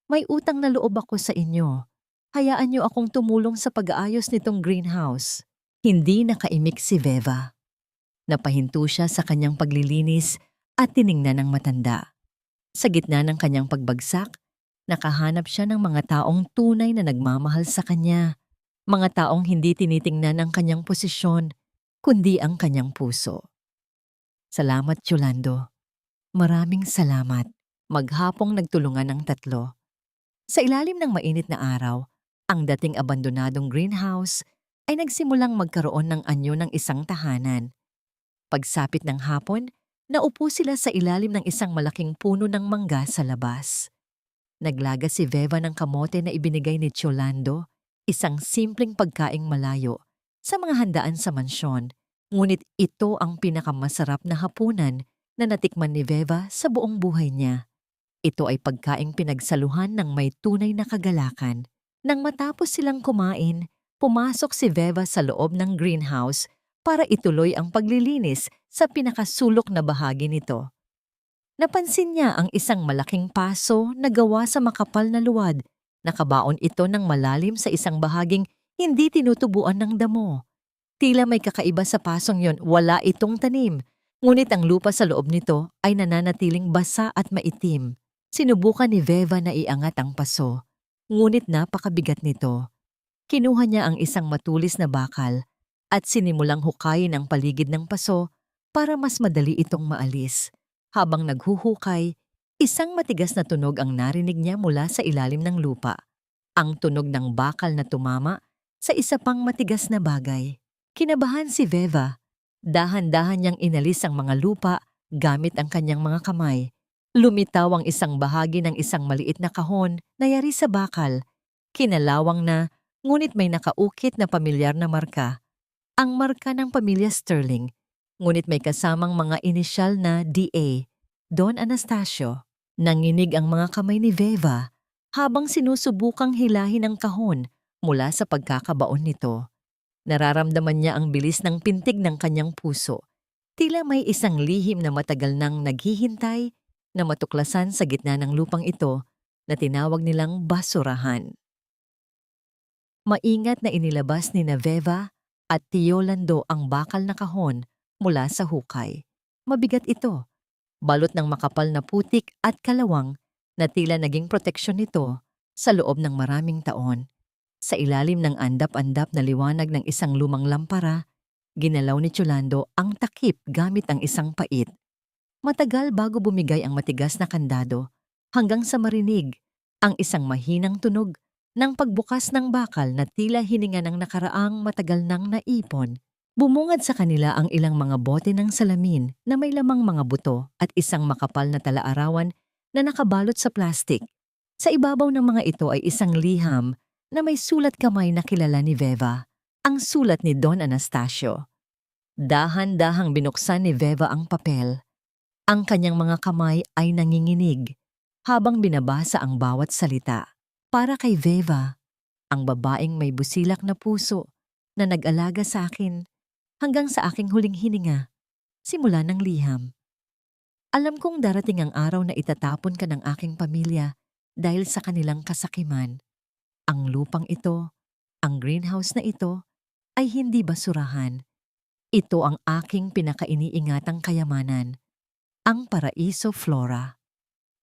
May utang na loob ako sa inyo. Hayaan niyo akong tumulong sa pag-aayos nitong greenhouse." Hindi nakaimik si Veva. Napahinto siya sa kanyang paglilinis at tiningnan ng matanda. Sa gitna ng kanyang pagbagsak, nakahanap siya ng mga taong tunay na nagmamahal sa kanya. Mga taong hindi tinitingnan ang kanyang posisyon, kundi ang kanyang puso. "Salamat, Cholando. Maraming salamat." Maghapong nagtulungan ang tatlo. Sa ilalim ng mainit na araw, ang dating abandonadong greenhouse ay nagsimulang magkaroon ng anyo ng isang tahanan. Pagsapit ng hapon, naupo sila sa ilalim ng isang malaking puno ng mangga sa labas. Naglaga si Veva ng kamote na ibinigay ni Cholando, isang simpleng pagkaing malayo sa mga handaan sa mansyon, ngunit ito ang pinakamasarap na hapunan na natikman ni Veva sa buong buhay niya. Ito ay pagkaing pinagsaluhan ng may tunay na kagalakan. Nang matapos silang kumain, pumasok si Veva sa loob ng greenhouse para ituloy ang paglilinis sa pinakasulok na bahagi nito. Napansin niya ang isang malaking paso na gawa sa makapal na luwad. Nakabaon ito ng malalim sa isang bahaging hindi tinutubuan ng damo. Tila may kakaiba sa pasong yon, wala itong tanim. Ngunit ang lupa sa loob nito ay nananatiling basa at maitim. Sinubukan ni Veva na iangat ang paso, ngunit napakabigat nito. Kinuha niya ang isang matulis na bakal at sinimulang hukayin ang paligid ng paso para mas madali itong maalis. Habang naghuhukay, isang matigas na tunog ang narinig niya mula sa ilalim ng lupa. Ang tunog ng bakal na tumama sa isa pang matigas na bagay. Kinabahan si Veva. Dahan-dahan niyang inalis ang mga lupa gamit ang kanyang mga kamay. Lumitaw ang isang bahagi ng isang maliit na kahon na yari sa bakal. Kinalawang na, ngunit may nakaukit na pamilyar na marka. Ang marka ng pamilya Sterling, ngunit may kasamang mga inisyal na DA, Don Anastasio. Nanginig ang mga kamay ni Veva habang sinusubukang hilahin ang kahon mula sa pagkakabaon nito. Nararamdaman niya ang bilis ng pintig ng kanyang puso. Tila may isang lihim na matagal nang naghihintay na matuklasan sa gitna ng lupang ito na tinawag nilang basurahan. Maingat na inilabas ni Veva at Tio Lando ang bakal na kahon mula sa hukay. Mabigat ito, balot ng makapal na putik at kalawang na tila naging proteksyon nito sa loob ng maraming taon. Sa ilalim ng andap-andap na liwanag ng isang lumang lampara, ginalaw ni Cholando ang takip gamit ang isang pait. Matagal bago bumigay ang matigas na kandado hanggang sa marinig ang isang mahinang tunog ng pagbukas ng bakal na tila hininga ng nakaraang matagal nang naipon. Bumungad sa kanila ang ilang mga bote ng salamin na may lamang mga buto at isang makapal na talaarawan na nakabalot sa plastik. Sa ibabaw ng mga ito ay isang liham na may sulat kamay na kilala ni Veva, ang sulat ni Don Anastasio. Dahan-dahang binuksan ni Veva ang papel. Ang kanyang mga kamay ay nanginginig habang binabasa ang bawat salita. Para kay Veva, ang babaeng may busilak na puso na nag-alaga sa akin hanggang sa aking huling hininga, simula ng liham. Alam kong darating ang araw na itatapon ka ng aking pamilya dahil sa kanilang kasakiman. Ang lupang ito, ang greenhouse na ito, ay hindi basurahan. Ito ang aking pinakainiingatang kayamanan, ang Paraiso Flora.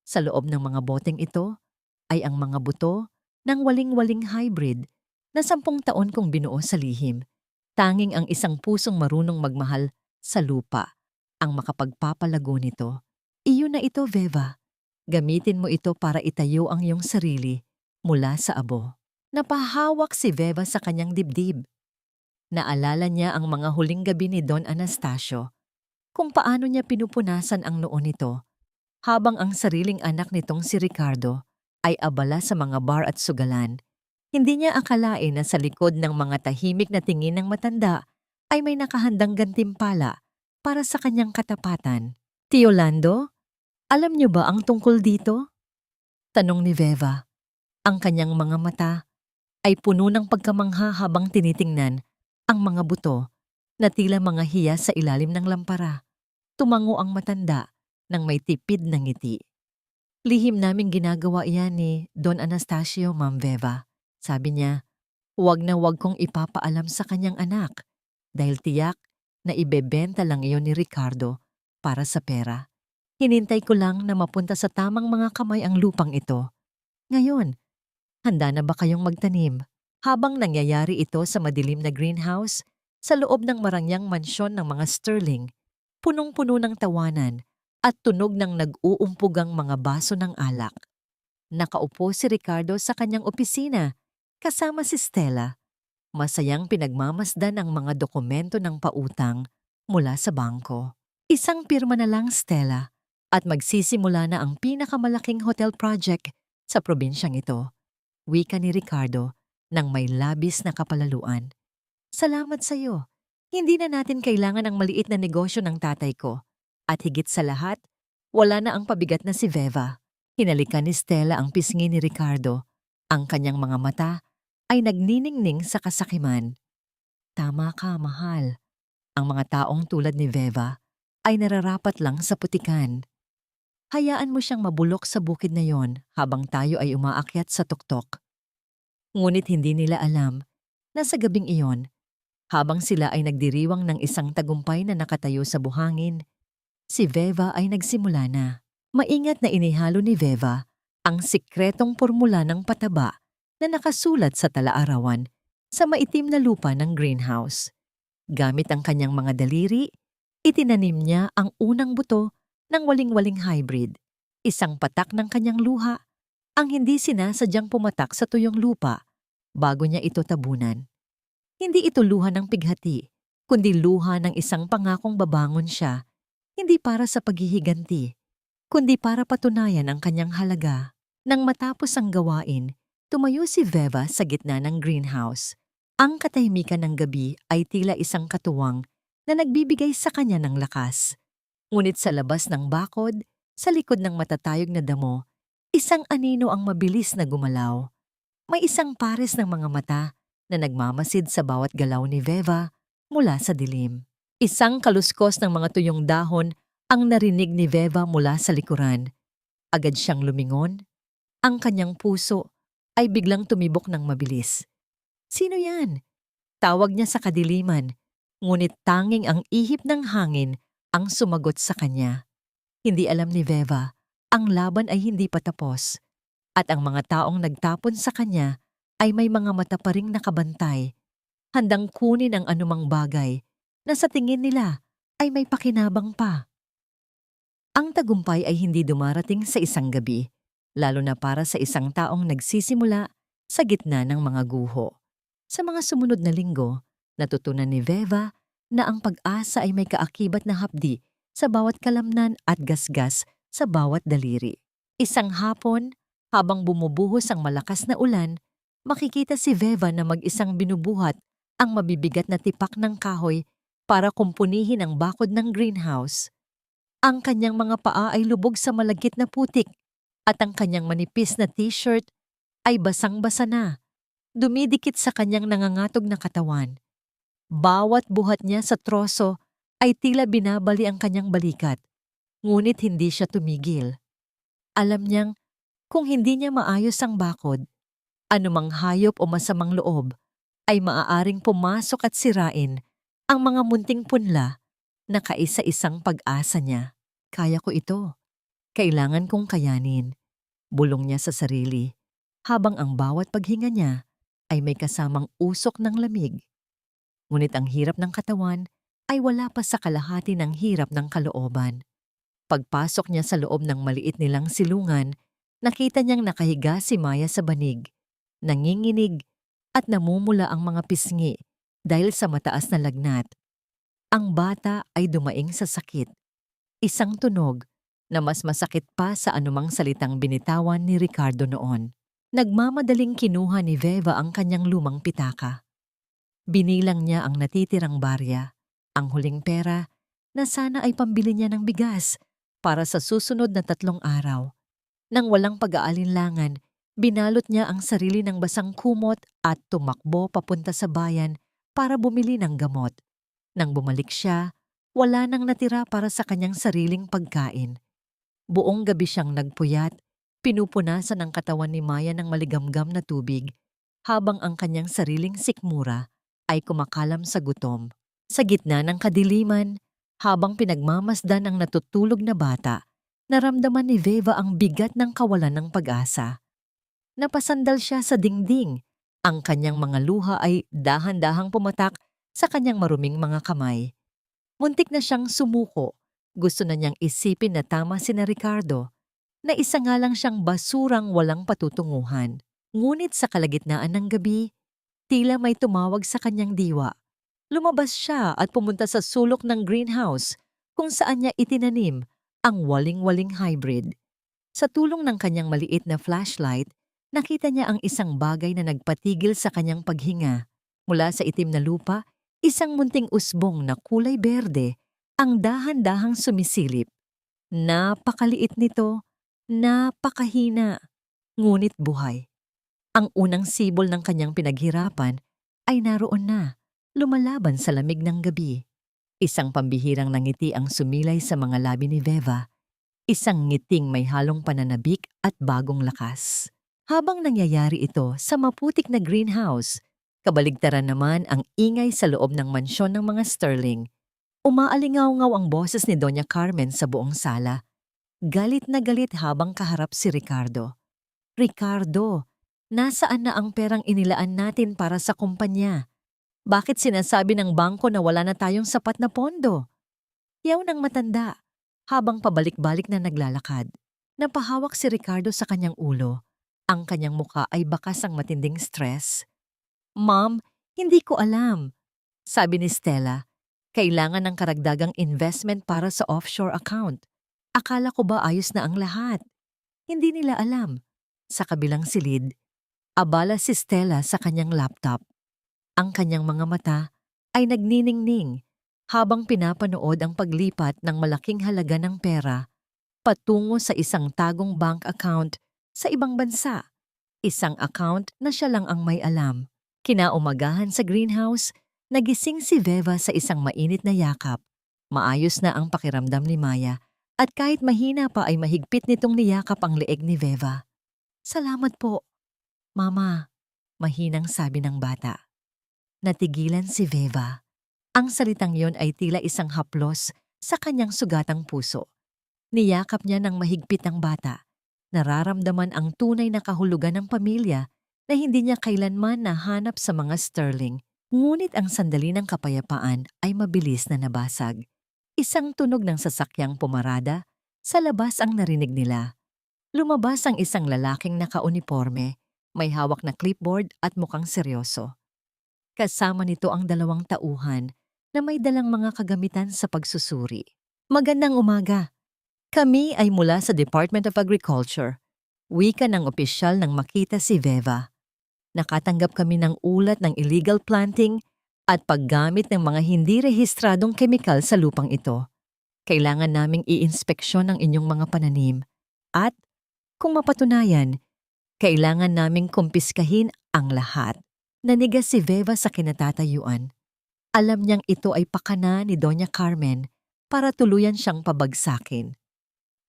Sa loob ng mga boteng ito ay ang mga buto ng waling-waling hybrid na 10 taon kong binuo sa lihim. Tanging ang isang pusong marunong magmahal sa lupa ang makapagpapalago nito. Iyon na ito, Veva. Gamitin mo ito para itayo ang iyong sarili mula sa abo. Napahawak si Veva sa kanyang dibdib. Naalala niya ang mga huling gabi ni Don Anastasio, kung paano niya pinupunasan ang noo nito, habang ang sariling anak nitong si Ricardo ay abala sa mga bar at sugalan. Hindi niya akalain na sa likod ng mga tahimik na tingin ng matanda ay may nakahandang gantimpala para sa kanyang katapatan. Tio Lando, alam niyo ba ang tungkol dito? Tanong ni Veva. Ang kanyang mga mata ay puno ng pagkamangha habang tinitingnan ang mga buto na tila mga hiya sa ilalim ng lampara. Tumango ang matanda nang may tipid na ngiti. Lihim naming ginagawa iyan ni Don Anastasio, Ma'am Veva. Sabi niya, huwag na huwag kong ipapaalam sa kanyang anak dahil tiyak na ibebenta lang iyon ni Ricardo para sa pera. Hinintay ko lang na mapunta sa tamang mga kamay ang lupang ito. Ngayon, handa na ba kayong magtanim? Habang nangyayari ito sa madilim na greenhouse, sa loob ng marangyang mansyon ng mga Sterling, punong-puno ng tawanan at tunog ng nag-uumpugang mga baso ng alak. Nakaupo si Ricardo sa kanyang opisina, kasama si Stella. Masayang pinagmamasdan ang mga dokumento ng pautang mula sa bangko. Isang pirma na lang, Stella, at magsisimula na ang pinakamalaking hotel project sa probinsyang ito. Wika ni Ricardo nang may labis na kapalaluan. Salamat sa iyo. Hindi na natin kailangan ang maliit na negosyo ng tatay ko. At higit sa lahat, wala na ang pabigat na si Veva. Hinalikan ni Stella ang pisngi ni Ricardo. Ang kanyang mga mata ay nagniningning sa kasakiman. Tama ka, mahal. Ang mga taong tulad ni Veva ay nararapat lang sa putikan. Hayaan mo siyang mabulok sa bukid na yon habang tayo ay umaakyat sa tuktok. Ngunit hindi nila alam na sa gabing iyon, habang sila ay nagdiriwang ng isang tagumpay na nakatayo sa buhangin, si Veva ay nagsimula na. Maingat na inihalo ni Veva ang sikretong formula ng pataba na nakasulat sa talaarawan sa maitim na lupa ng greenhouse. Gamit ang kanyang mga daliri, itinanim niya ang unang buto ng waling-waling hybrid, isang patak ng kanyang luha, ang hindi sinasadyang pumatak sa tuyong lupa bago niya ito tabunan. Hindi ito luha ng pighati, kundi luha ng isang pangakong babangon siya, hindi para sa paghihiganti, kundi para patunayan ang kanyang halaga. Nang matapos ang gawain, tumayo si Veva sa gitna ng greenhouse. Ang katahimikan ng gabi ay tila isang katuwang na nagbibigay sa kanya ng lakas. Ngunit sa labas ng bakod, Sa likod ng matatayog na damo, isang anino ang mabilis na gumalaw. May isang pares ng mga mata na nagmamasid sa bawat galaw ni Veva mula sa dilim. Isang kaluskos ng mga tuyong dahon ang narinig ni Veva mula sa likuran. Agad siyang lumingon. Ang kanyang puso ay biglang tumibok ng mabilis. Sino yan? Tawag niya sa kadiliman, ngunit tanging ang ihip ng hangin ang sumagot sa kanya. Hindi alam ni Veva, ang laban ay hindi pa tapos. At ang mga taong nagtapon sa kanya ay may mga mata pa ring nakabantay, handang kunin ang anumang bagay na sa tingin nila ay may pakinabang pa. Ang tagumpay ay hindi dumarating sa isang gabi, lalo na para sa isang taong nagsisimula sa gitna ng mga guho. Sa mga sumunod na linggo, natutunan ni Veva na ang pag-asa ay may kaakibat na hapdi sa bawat kalamnan at gasgas sa bawat daliri. Isang hapon, habang bumubuhos ang malakas na ulan, makikita si Veva na mag-isang binubuhat ang mabibigat na tipak ng kahoy para kumpunihin ang bakod ng greenhouse. Ang kanyang mga paa ay lubog sa malagkit na putik at ang kanyang manipis na t-shirt ay basang-basa na, dumidikit sa kanyang nangangatog na katawan. Bawat buhat niya sa troso ay tila binabali ang kanyang balikat, ngunit hindi siya tumigil. Alam niyang kung hindi niya maayos ang bakod, anumang hayop o masamang loob ay maaaring pumasok at sirain ang mga munting punla na kaisa-isang pag-asa niya. Kaya ko ito. Kailangan kong kayanin. Bulong niya sa sarili, habang ang bawat paghinga niya ay may kasamang usok ng lamig. Ngunit ang hirap ng katawan ay wala pa sa kalahati ng hirap ng kalooban. Pagpasok niya sa loob ng maliit nilang silungan, nakita niyang nakahiga si Maya sa banig, nanginginig at namumula ang mga pisngi dahil sa mataas na lagnat. Ang bata ay dumaing sa sakit. Isang tunog na mas masakit pa sa anumang salitang binitawan ni Ricardo noon. Nagmamadaling kinuha ni Veva ang kanyang lumang pitaka. Binilang niya ang natitirang barya, ang huling pera na sana ay pambili niya ng bigas para sa susunod na 3 araw. Nang walang pag-aalinlangan, binalot niya ang sarili ng basang kumot at tumakbo papunta sa bayan para bumili ng gamot. Nang bumalik siya, wala nang natira para sa kanyang sariling pagkain. Buong gabi siyang nagpuyat, pinupunasan ang katawan ni Maya ng maligamgam na tubig, habang ang kanyang sariling sikmura ay kumakalam sa gutom. Sa gitna ng kadiliman, habang pinagmamasdan ang natutulog na bata, naramdaman ni Veva ang bigat ng kawalan ng pag-asa. Napasandal siya sa dingding. Ang kanyang mga luha ay dahan-dahang pumatak sa kanyang maruming mga kamay. Muntik na siyang sumuko. Gusto na niyang isipin na tama sina Ricardo, na isa nga lang siyang basurang walang patutunguhan. Ngunit sa kalagitnaan ng gabi, tila may tumawag sa kanyang diwa. Lumabas siya at pumunta sa sulok ng greenhouse kung saan niya itinanim ang waling-waling hybrid. Sa tulong ng kanyang maliit na flashlight, nakita niya ang isang bagay na nagpatigil sa kanyang paghinga. Mula sa itim na lupa, isang munting usbong na kulay berde ang dahan-dahang sumisilip. Napakaliit nito, napakahina, ngunit buhay. Ang unang sibol ng kanyang pinaghirapan ay naroon na, lumalaban sa lamig ng gabi. Isang pambihirang nangiti ang sumilay sa mga labi ni Veva. Isang ngiting may halong pananabik at bagong lakas. Habang nangyayari ito sa maputik na greenhouse, kabaligtaran naman ang ingay sa loob ng mansyon ng mga Sterling. Umaalingaw-ngaw ang boses ni Doña Carmen sa buong sala. Galit na galit habang kaharap si Ricardo. Ricardo, nasaan na ang perang inilaan natin para sa kumpanya? Bakit sinasabi ng bangko na wala na tayong sapat na pondo? Yaw ng matanda, habang pabalik-balik na naglalakad. Napahawak si Ricardo sa kanyang ulo. Ang kanyang muka ay bakas ang matinding stress. Ma'am, hindi ko alam. Sabi ni Stella, kailangan ng karagdagang investment para sa offshore account. Akala ko ba ayos na ang lahat? Hindi nila alam. Sa kabilang silid, abala si Stella sa kanyang laptop. Ang kanyang mga mata ay nagniningning habang pinapanood ang paglipat ng malaking halaga ng pera patungo sa isang tagong bank account sa ibang bansa. Isang account na siya lang ang may alam. Kinaumagahan sa greenhouse, nagising si Veva sa isang mainit na yakap. Maayos na ang pakiramdam ni Maya at kahit mahina pa ay mahigpit nitong niyakap ang leeg ni Veva. "Salamat po, Mama," mahinang sabi ng bata. Natigilan si Veva. Ang salitang yon ay tila isang haplos sa kanyang sugatang puso. Niyakap niya ng mahigpit ang bata. Nararamdaman ang tunay na kahulugan ng pamilya na hindi niya kailanman nahanap sa mga Sterling. Ngunit ang sandali ng kapayapaan ay mabilis na nabasag. Isang tunog ng sasakyang pumarada, sa labas ang narinig nila. Lumabas ang isang lalaking nakauniforme, may hawak na clipboard at mukhang seryoso. Kasama nito ang 2 tauhan na may dalang mga kagamitan sa pagsusuri. "Magandang umaga. Kami ay mula sa Department of Agriculture." Wika ng opisyal nang makita si Veva. "Nakatanggap kami ng ulat ng illegal planting at paggamit ng mga hindi rehistradong kemikal sa lupang ito. Kailangan naming i-inspeksyon ang inyong mga pananim at, kung mapatunayan, kailangan naming kumpiskahin ang lahat." Nanigas si Veva sa kinatatayuan. Alam niyang ito ay pakana ni Doña Carmen para tuluyan siyang pabagsakin.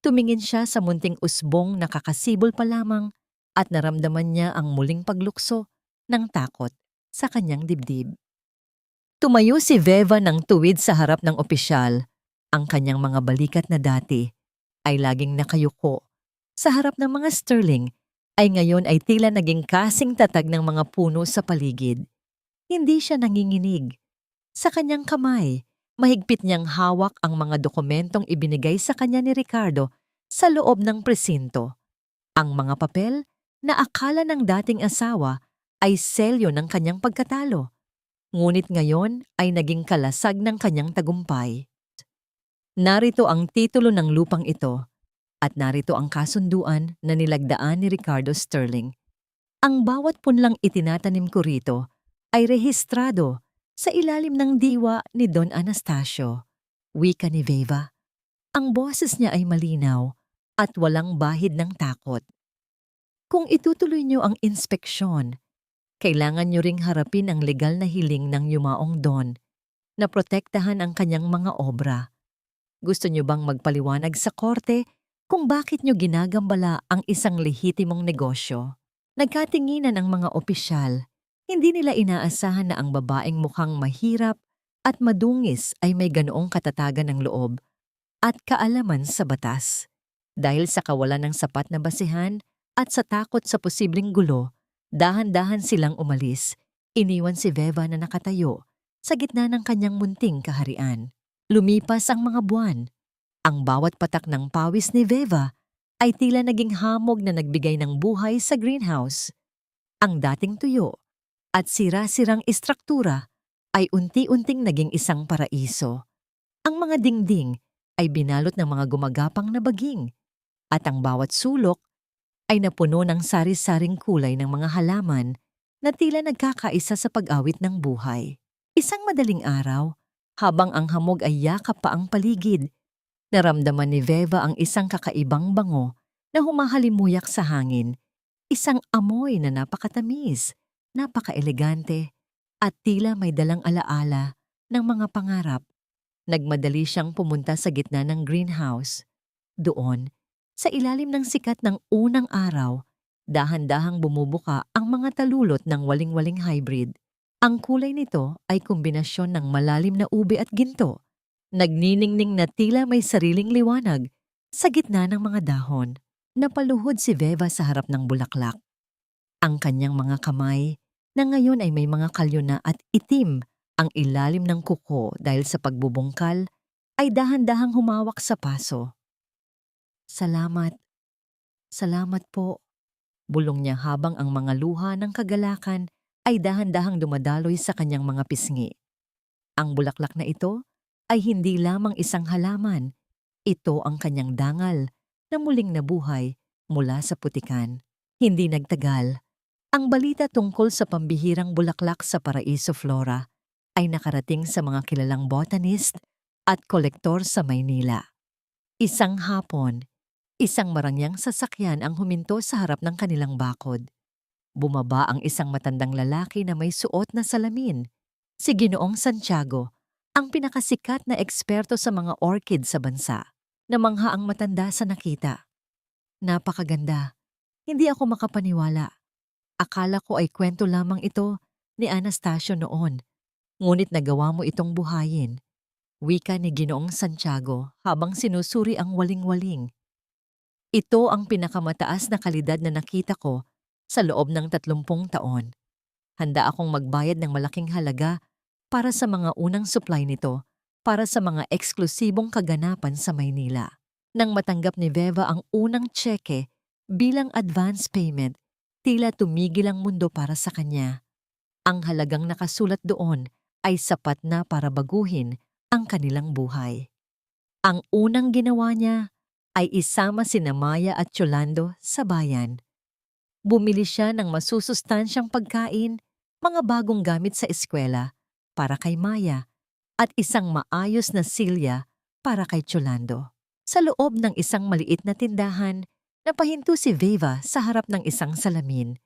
Tumingin siya sa munting usbong na kakasibol pa lamang at naramdaman niya ang muling paglukso ng takot sa kanyang dibdib. Tumayo si Veva ng tuwid sa harap ng opisyal. Ang kanyang mga balikat na dati ay laging nakayuko sa harap ng mga Sterling ay ngayon ay tila naging kasing tatag ng mga puno sa paligid. Hindi siya nanginginig. Sa kanyang kamay, mahigpit niyang hawak ang mga dokumentong ibinigay sa kanya ni Ricardo sa loob ng presinto. Ang mga papel na akala ng dating asawa ay selyo ng kanyang pagkatalo. Ngunit ngayon ay naging kalasag ng kanyang tagumpay. Narito ang titulo ng lupang ito. At narito ang kasunduan na nilagdaan ni Ricardo Sterling. Ang bawat punlang itinatanim ko rito ay rehistrado sa ilalim ng diwa ni Don Anastasio. Wika ni Veva. Ang boses niya ay malinaw at walang bahid ng takot. Kung itutuloy niyo ang inspeksyon, kailangan niyo ring harapin ang legal na hiling ng yumaong Don na protektahan ang kanyang mga obra. Gusto niyo bang magpaliwanag sa korte kung bakit niyo ginagambala ang isang lehitimong negosyo? Nagkatinginan ang mga opisyal. Hindi nila inaasahan na ang babaeng mukhang mahirap at madungis ay may ganoong katatagan ng loob at kaalaman sa batas. Dahil sa kawalan ng sapat na basihan at sa takot sa posibleng gulo, dahan-dahan silang umalis. Iniwan si Veva na nakatayo sa gitna ng kanyang munting kaharian. Lumipas ang mga buwan. Ang bawat patak ng pawis ni Veva ay tila naging hamog na nagbigay ng buhay sa greenhouse. Ang dating tuyo at sira-sirang istruktura ay unti-unting naging isang paraiso. Ang mga dingding ay binalot ng mga gumagapang na baging at ang bawat sulok ay napuno ng sari-saring kulay ng mga halaman na tila nagkakaisa sa pag-awit ng buhay. Isang madaling araw, habang ang hamog ay yakap pa ang paligid, naramdaman ni Veva ang isang kakaibang bango na humahalimuyak sa hangin. Isang amoy na napakatamis, napaka-elegante, at tila may dalang alaala ng mga pangarap. Nagmadali siyang pumunta sa gitna ng greenhouse. Doon, sa ilalim ng sikat ng unang araw, dahan-dahang bumubuka ang mga talulot ng waling-waling hybrid. Ang kulay nito ay kombinasyon ng malalim na ube at ginto. Nagniningning na tila may sariling liwanag sa gitna ng mga dahon. Napaluhod si Veva sa harap ng bulaklak. Ang kanyang mga kamay, na ngayon ay may mga kalyo na at itim ang ilalim ng kuko dahil sa pagbubungkal, ay dahan-dahang humawak sa paso. "Salamat. Salamat po," bulong niya habang ang mga luha ng kagalakan ay dahan-dahang dumadaloy sa kanyang mga pisngi. Ang bulaklak na ito ay hindi lamang isang halaman. Ito ang kanyang dangal na muling nabuhay mula sa putikan. Hindi nagtagal, ang balita tungkol sa pambihirang bulaklak sa Paraiso Flora ay nakarating sa mga kilalang botanist at kolektor sa Maynila. Isang hapon, Isang marangyang sasakyan ang huminto sa harap ng kanilang bakod. Bumaba ang isang matandang lalaki na may suot na salamin. Si Ginoong Santiago, ang pinakasikat na eksperto sa mga orchid sa bansa. Namangha ang matanda sa nakita. Napakaganda. Hindi ako makapaniwala. Akala ko ay kwento lamang ito ni Anastasio noon. Ngunit nagawa mo itong buhayin. Wika ni Ginoong Santiago habang sinusuri ang waling-waling. Ito ang pinakamataas na kalidad na nakita ko sa loob ng 30 taon. Handa akong magbayad ng malaking halaga para sa mga unang supply nito para sa mga eksklusibong kaganapan sa Maynila. Nang matanggap ni Veva ang unang tseke bilang advance payment, tila tumigil ang mundo para sa kanya. Ang halagang nakasulat doon ay sapat na para baguhin ang kanilang buhay. Ang unang ginawa niya ay isama sina Maya at Yolando sa bayan. Bumili siya ng masusustansyang pagkain, mga bagong gamit sa eskwela para kay Maya at isang maayos na silya para kay Yolando. Sa loob ng isang maliit na tindahan, napahinto si Veva sa harap ng isang salamin.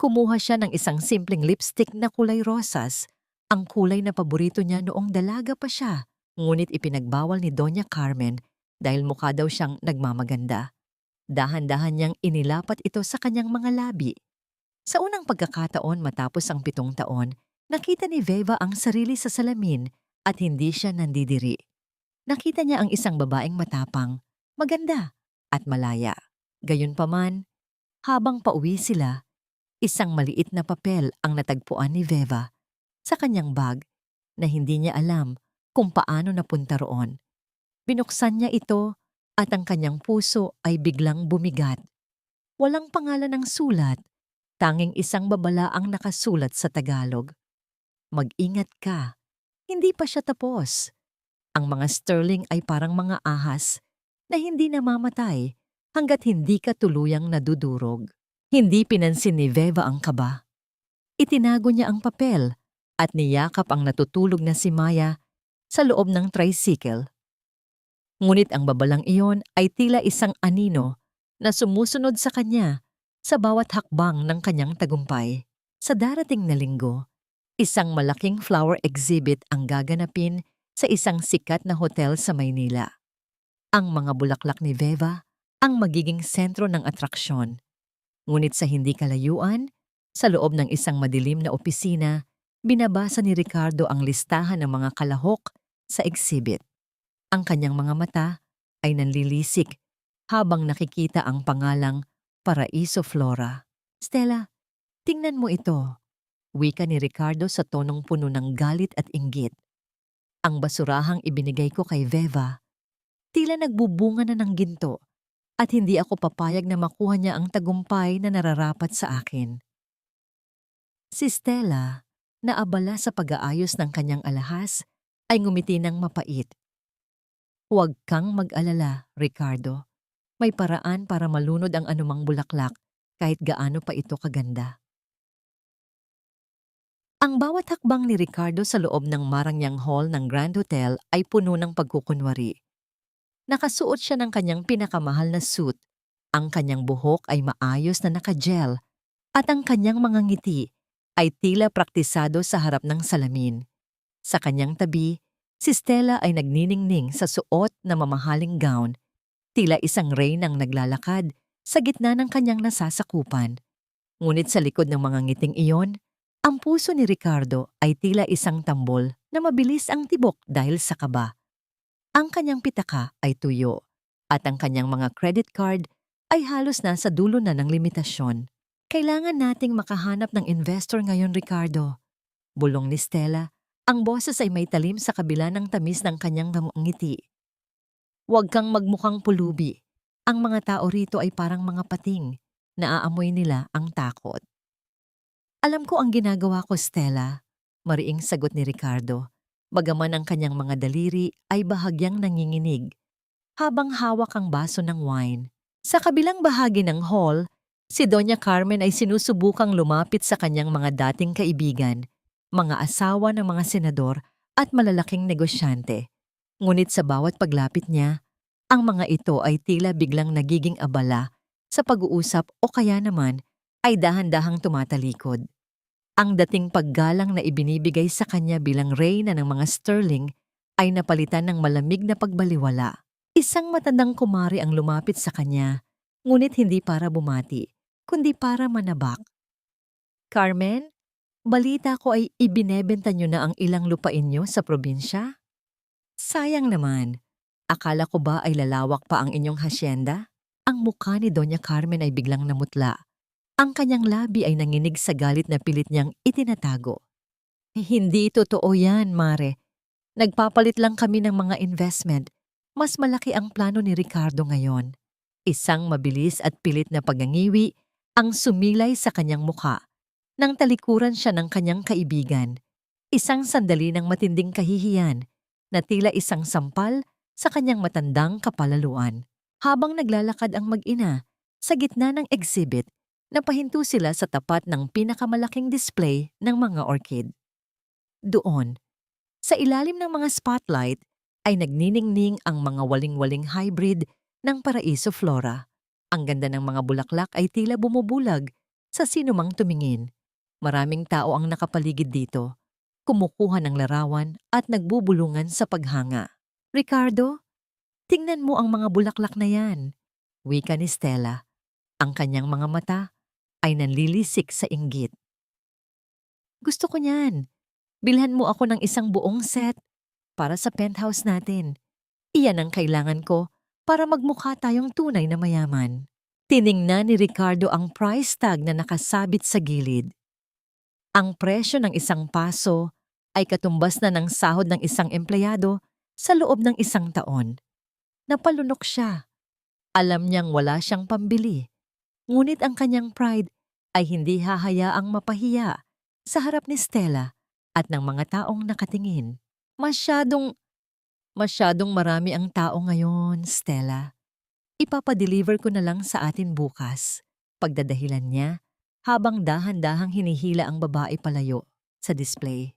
Kumuha siya ng isang simpleng lipstick na kulay rosas, ang kulay na paborito niya noong dalaga pa siya. Ngunit ipinagbawal ni Doña Carmen dahil mukha daw siyang nagmamaganda. Dahan-dahan niyang inilapat ito sa kanyang mga labi. Sa unang pagkakataon matapos ang 7 taon, nakita ni Veva ang sarili sa salamin at hindi siya nandidiri. Nakita niya ang isang babaeng matapang, maganda at malaya. Gayunpaman, habang pauwi sila, isang maliit na papel ang natagpuan ni Veva sa kanyang bag na hindi niya alam kung paano napunta roon. Binuksan niya ito at ang kanyang puso ay biglang bumigat. Walang pangalan ng sulat, tanging isang babala ang nakasulat sa Tagalog. Mag-ingat ka, hindi pa siya tapos. Ang mga sterling ay parang mga ahas na hindi namamatay hanggat hindi ka tuluyang nadudurog. Hindi pinansin ni Veva ang kaba. Itinago niya ang papel at niyakap ang natutulog na si Maya sa loob ng tricycle. Ngunit ang babalang iyon ay tila isang anino na sumusunod sa kanya sa bawat hakbang ng kanyang tagumpay. Sa darating na linggo, isang malaking flower exhibit ang gaganapin sa isang sikat na hotel sa Maynila. Ang mga bulaklak ni Veva ang magiging sentro ng atraksyon. Ngunit sa hindi kalayuan, sa loob ng isang madilim na opisina, binabasa ni Ricardo ang listahan ng mga kalahok sa exhibit. Ang kanyang mga mata ay nanlilisik habang nakikita ang pangalang Paraiso Flora. Stella, tingnan mo ito. Wika ni Ricardo sa tonong puno ng galit at inggit. Ang basurahang ibinigay ko kay Veva, tila nagbubunga na ng ginto at hindi ako papayag na makuha niya ang tagumpay na nararapat sa akin. Si Stella, na abala sa pag-aayos ng kanyang alahas, ay ngumiti ng mapait. Huwag kang mag-alala, Ricardo. May paraan para malunod ang anumang bulaklak kahit gaano pa ito kaganda. Ang bawat hakbang ni Ricardo sa loob ng marangyang hall ng Grand Hotel ay puno ng pagkukunwari. Nakasuot siya ng kanyang pinakamahal na suit, ang kanyang buhok ay maayos na naka-gel, at ang kanyang mga ngiti ay tila praktisado sa harap ng salamin. Sa kanyang tabi, si Stella ay nagniningning sa suot na mamahaling gown, tila isang reynang naglalakad sa gitna ng kanyang nasasakupan. Ngunit sa likod ng mga ngiting iyon, ang puso ni Ricardo ay tila isang tambol na mabilis ang tibok dahil sa kaba. Ang kanyang pitaka ay tuyo at ang kanyang mga credit card ay halos nasa dulo na ng limitasyon. Kailangan nating makahanap ng investor ngayon, Ricardo. Bulong ni Stella, ang boses ay may talim sa kabila ng tamis ng kanyang ngiti. Huwag kang magmukhang pulubi. Ang mga tao rito ay parang mga pating. Naaamoy nila ang takot. Alam ko ang ginagawa ko, Stella, mariing sagot ni Ricardo, bagaman ang kanyang mga daliri ay bahagyang nanginginig, habang hawak ang baso ng wine. Sa kabilang bahagi ng hall, si Doña Carmen ay sinusubukang lumapit sa kanyang mga dating kaibigan, mga asawa ng mga senador at malalaking negosyante. Ngunit sa bawat paglapit niya, Ang mga ito ay tila biglang nagiging abala sa pag-uusap o kaya naman ay dahan-dahang tumatalikod. Ang dating paggalang na ibinibigay sa kanya bilang reyna ng mga sterling ay napalitan ng malamig na pagbaliwala. Isang matandang kumari ang lumapit sa kanya, ngunit hindi para bumati, kundi para manabak. Carmen, balita ko ay ibinebenta niyo na ang ilang lupain niyo sa probinsya? Sayang naman. Akala ko ba ay lalawak pa ang inyong hasyenda? Ang mukha ni Doña Carmen ay biglang namutla. Ang kanyang labi ay nanginig sa galit na pilit niyang itinatago. Hindi totoo yan, Mare. Nagpapalit lang kami ng mga investment. Mas malaki ang plano ni Ricardo ngayon. Isang mabilis at pilit na pagangiwi ang sumilay sa kanyang mukha. Nang talikuran siya ng kanyang kaibigan. Isang sandali ng matinding kahihiyan na tila isang sampal sa kanyang matandang kapalaluan. Habang naglalakad ang mag-ina sa gitna ng exhibit, napahinto sila sa tapat ng pinakamalaking display ng mga orchid. Doon, sa ilalim ng mga spotlight, ay nagniningning ang mga waling-waling hybrid ng Paraiso Flora. Ang ganda ng mga bulaklak ay tila bumubulag sa sinumang tumingin. Maraming tao ang nakapaligid dito, kumukuha ng larawan at nagbubulungan sa paghanga. Ricardo, tingnan mo ang mga bulaklak na yan, wika ni Stella. Ang kanyang mga mata ay nanlilisik sa inggit. Gusto ko niyan. Bilhan mo ako ng isang buong set para sa penthouse natin. Iyan ang kailangan ko para magmukha tayong tunay na mayaman. Tiningnan ni Ricardo ang price tag na nakasabit sa gilid. Ang presyo ng isang paso ay katumbas na ng sahod ng isang empleyado sa loob ng isang taon. Napalunok siya. Alam niyang wala siyang pambili. Ngunit ang kanyang pride ay hindi hahayaang mapahiya sa harap ni Stella at ng mga taong nakatingin. Masyadong marami ang tao ngayon, Stella. Ipapadeliver ko na lang sa atin bukas. Pagdadahilan niya habang dahan-dahang hinihila ang babae palayo sa display.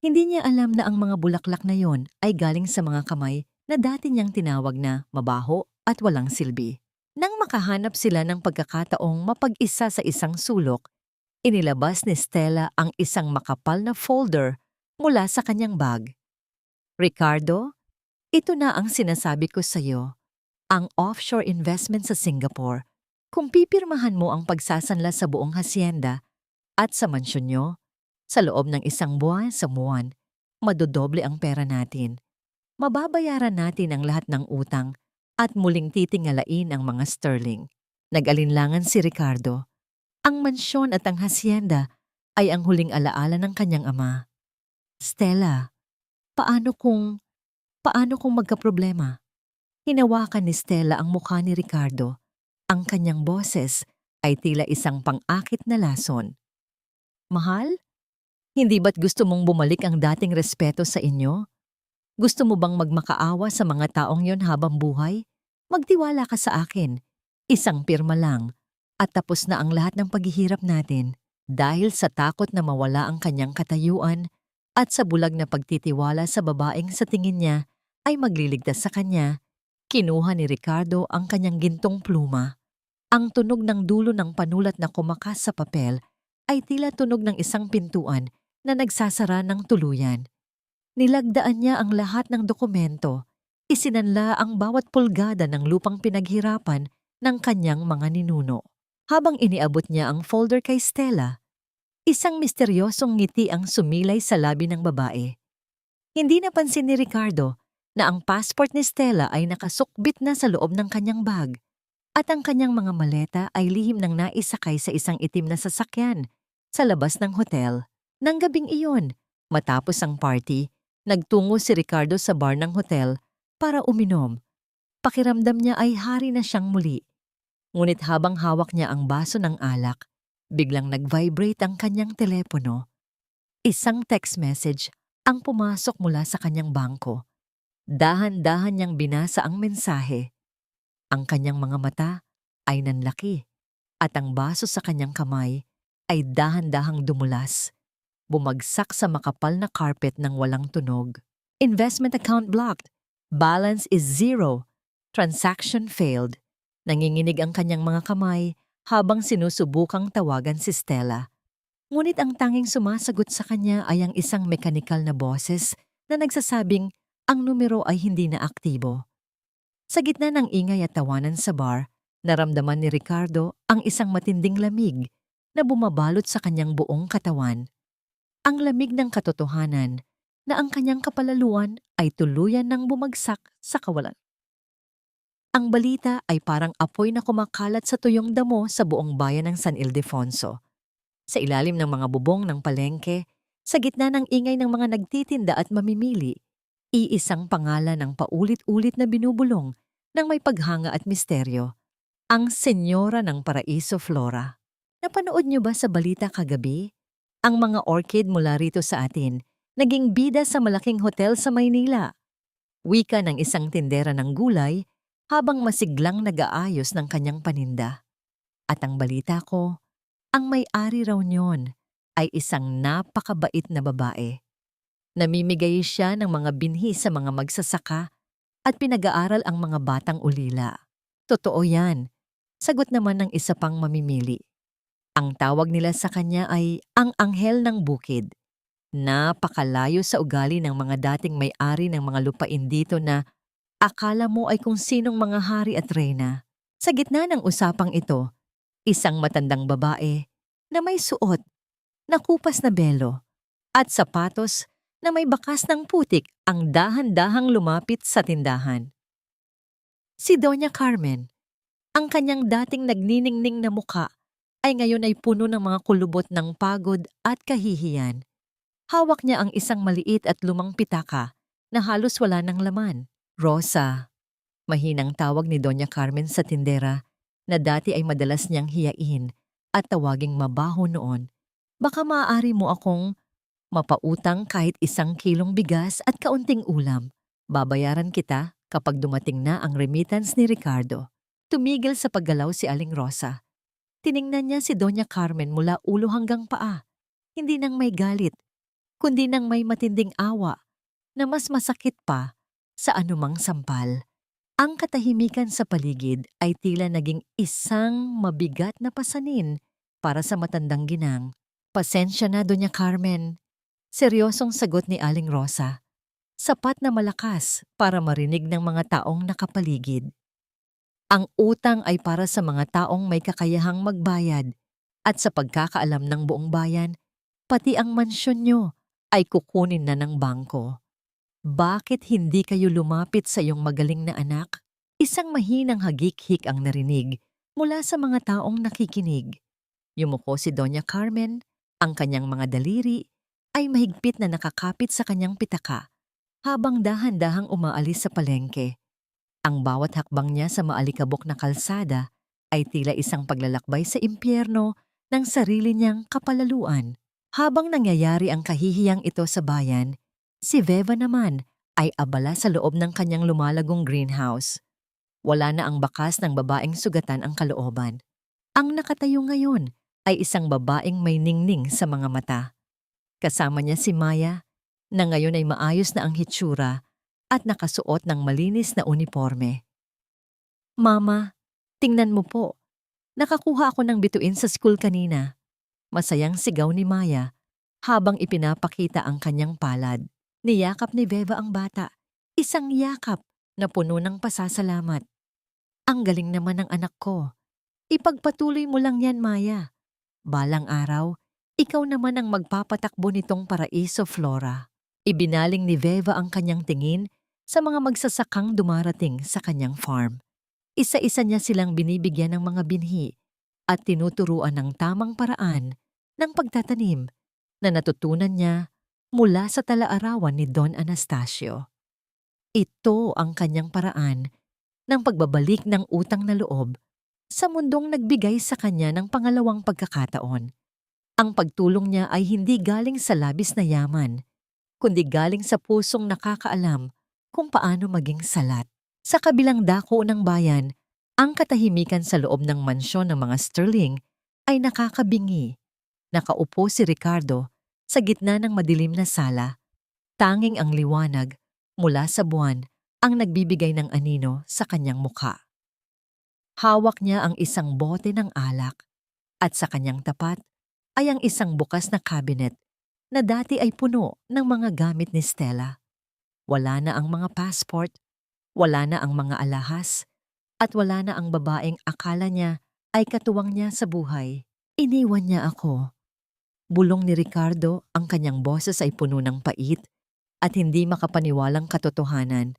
Hindi niya alam na ang mga bulaklak na yon ay galing sa mga kamay na dati niyang tinawag na mabaho at walang silbi. Nang makahanap sila ng pagkakataong mapag-isa sa isang sulok, inilabas ni Stella ang isang makapal na folder mula sa kanyang bag. Ricardo, ito na ang sinasabi ko sa iyo, ang offshore investment sa Singapore. Kung pipirmahan mo ang pagsasanla sa buong hasyenda at sa mansyon nyo, sa loob ng isang buwan sa buwan, madodoble ang pera natin. Mababayaran natin ang lahat ng utang at muling titingalain ang mga sterling. Nag-alinlangan si Ricardo. Ang mansyon at ang hasyenda ay ang huling alaala ng kanyang ama. Stella, paano kung magkaproblema? Hinawakan ni Stella ang mukha ni Ricardo. Ang kanyang boses ay tila isang pang-akit na lason. Mahal, hindi ba't gusto mong bumalik ang dating respeto sa inyo? Gusto mo bang magmakaawa sa mga taong yon habang buhay? Magtiwala ka sa akin. Isang pirma lang at tapos na ang lahat ng paghihirap natin. Dahil sa takot na mawala ang kanyang katayuan at sa bulag na pagtitiwala sa babaeng sa tingin niya ay magliligtas sa kanya, kinuha ni Ricardo ang kanyang gintong pluma. Ang tunog ng dulo ng panulat na kumakas sa papel ay tila tunog ng isang pintuan na nagsasara ng tuluyan. Nilagdaan niya ang lahat ng dokumento. Isinanla ang bawat pulgada ng lupang pinaghirapan ng kanyang mga ninuno. Habang iniabot niya ang folder kay Stella, isang misteryosong ngiti ang sumilay sa labi ng babae. Hindi napansin ni Ricardo na ang passport ni Stella ay nakasukbit na sa loob ng kanyang bag at ang kanyang mga maleta ay lihim nang naisakay sa isang itim na sasakyan sa labas ng hotel. Nang gabing iyon, matapos ang party, nagtungo si Ricardo sa bar ng hotel para uminom. Pakiramdam niya ay hari na siyang muli. Ngunit habang hawak niya ang baso ng alak, biglang nag-vibrate ang kanyang telepono. Isang text message ang pumasok mula sa kanyang bangko. Dahan-dahan niyang binasa ang mensahe. Ang kanyang mga mata ay nanlaki at ang baso sa kanyang kamay ay dahan-dahang dumulas. Bumagsak sa makapal na carpet ng walang tunog. Investment account blocked. Balance is zero. Transaction failed. Nanginginig ang kanyang mga kamay habang sinusubukang tawagan si Stella. Ngunit ang tanging sumasagot sa kanya ay ang isang mekanikal na boses na nagsasabing ang numero ay hindi na aktibo. Sa gitna ng ingay at tawanan sa bar, naramdaman ni Ricardo ang isang matinding lamig na bumabalot sa kanyang buong katawan. Ang lamig ng katotohanan na ang kanyang kapalaluan ay tuluyan ng bumagsak sa kawalan. Ang balita ay parang apoy na kumakalat sa tuyong damo sa buong bayan ng San Ildefonso. Sa ilalim ng mga bubong ng palengke, sa gitna ng ingay ng mga nagtitinda at mamimili, iisang pangalan ang paulit-ulit na binubulong ng may paghanga at misteryo, ang Senyora ng Paraiso Flora. Napanood niyo ba sa balita kagabi? Ang mga orchid mula rito sa atin, naging bida sa malaking hotel sa Maynila. Wika ng isang tindera ng gulay habang masiglang nag-aayos ng kanyang paninda. At ang balita ko, ang may-ari raw niyon ay isang napakabait na babae. Namimigay siya ng mga binhi sa mga magsasaka at pinag-aaral ang mga batang ulila. Totoo yan. Sagot naman ng isa pang mamimili. Ang tawag nila sa kanya ay ang Anghel ng Bukid. Napakalayo sa ugali ng mga dating may-ari ng mga lupain dito na akala mo ay kung sinong mga hari at reyna. Sa gitna ng usapang ito, isang matandang babae na may suot na kupas na belo at sapatos na may bakas ng putik ang dahan-dahang lumapit sa tindahan. Si Doña Carmen, ang kanyang dating nagniningning na muka, ay ngayon ay puno ng mga kulubot ng pagod at kahihiyan. Hawak niya ang isang maliit at lumang pitaka na halos wala ng laman. Rosa, mahinang tawag ni Doña Carmen sa tindera na dati ay madalas niyang hiyain at tawaging mabaho noon. Baka maaari mo akong mapautang kahit 1 kilong bigas at kaunting ulam. Babayaran kita kapag dumating na ang remittance ni Ricardo. Tumigil sa paggalaw si Aling Rosa. Tiningnan niya si Doña Carmen mula ulo hanggang paa. Hindi nang may galit, kundi nang may matinding awa na mas masakit pa sa anumang sampal. Ang katahimikan sa paligid ay tila naging isang mabigat na pasanin para sa matandang ginang. Pasensya na, Doña Carmen. Seryosong sagot ni Aling Rosa. Sapat na malakas para marinig ng mga taong nakapaligid. Ang utang ay para sa mga taong may kakayahang magbayad at sa pagkakaalam ng buong bayan, pati ang mansyon nyo ay kukunin na ng bangko. Bakit hindi kayo lumapit sa iyong magaling na anak? Isang mahinang hagik-hik ang narinig mula sa mga taong nakikinig. Yumuko si Doña Carmen, ang kanyang mga daliri ay mahigpit na nakakapit sa kanyang pitaka habang dahan-dahang umaalis sa palengke. Ang bawat hakbang niya sa maalikabok na kalsada ay tila isang paglalakbay sa impyerno ng sarili niyang kapalaluan. Habang nangyayari ang kahihiyang ito sa bayan, si Veva naman ay abala sa loob ng kanyang lumalagong greenhouse. Wala na ang bakas ng babaeng sugatan ang kalooban. Ang nakatayo ngayon ay isang babaeng may ningning sa mga mata. Kasama niya si Maya, na ngayon ay maayos na ang hitsura at nakasuot ng malinis na uniforme. Mama, tingnan mo po. Nakakuha ako ng bituin sa school kanina. Masayang sigaw ni Maya habang ipinapakita ang kanyang palad. Niyakap ni Veva ang bata. Isang yakap na puno ng pasasalamat. Ang galing naman ng anak ko. Ipagpatuloy mo lang yan, Maya. Balang araw, ikaw naman ang magpapatakbo nitong Paraiso Flora. Ibinaling ni Veva ang kanyang tingin sa mga magsasakang dumarating sa kanyang farm. Isa-isa niya silang binibigyan ng mga binhi at tinuturuan ng tamang paraan ng pagtatanim na natutunan niya mula sa talaarawan ni Don Anastasio. Ito ang kanyang paraan ng pagbabalik ng utang na loob sa mundong nagbigay sa kanya ng pangalawang pagkakataon. Ang pagtulong niya ay hindi galing sa labis na yaman, kundi galing sa pusong nakakaalam kung paano maging salat. Sa kabilang dako ng bayan, ang katahimikan sa loob ng mansyon ng mga Sterling ay nakakabingi. Nakaupo si Ricardo sa gitna ng madilim na sala. Tanging ang liwanag mula sa buwan ang nagbibigay ng anino sa kanyang mukha. Hawak niya ang isang bote ng alak at sa kanyang tapat ay ang isang bukas na cabinet na dati ay puno ng mga gamit ni Stella. Wala na ang mga passport, wala na ang mga alahas, at wala na ang babaeng akala niya ay katuwang niya sa buhay. Iniwan niya ako. Bulong ni Ricardo, ang kanyang boses ay puno ng pait at hindi makapaniwalang katotohanan.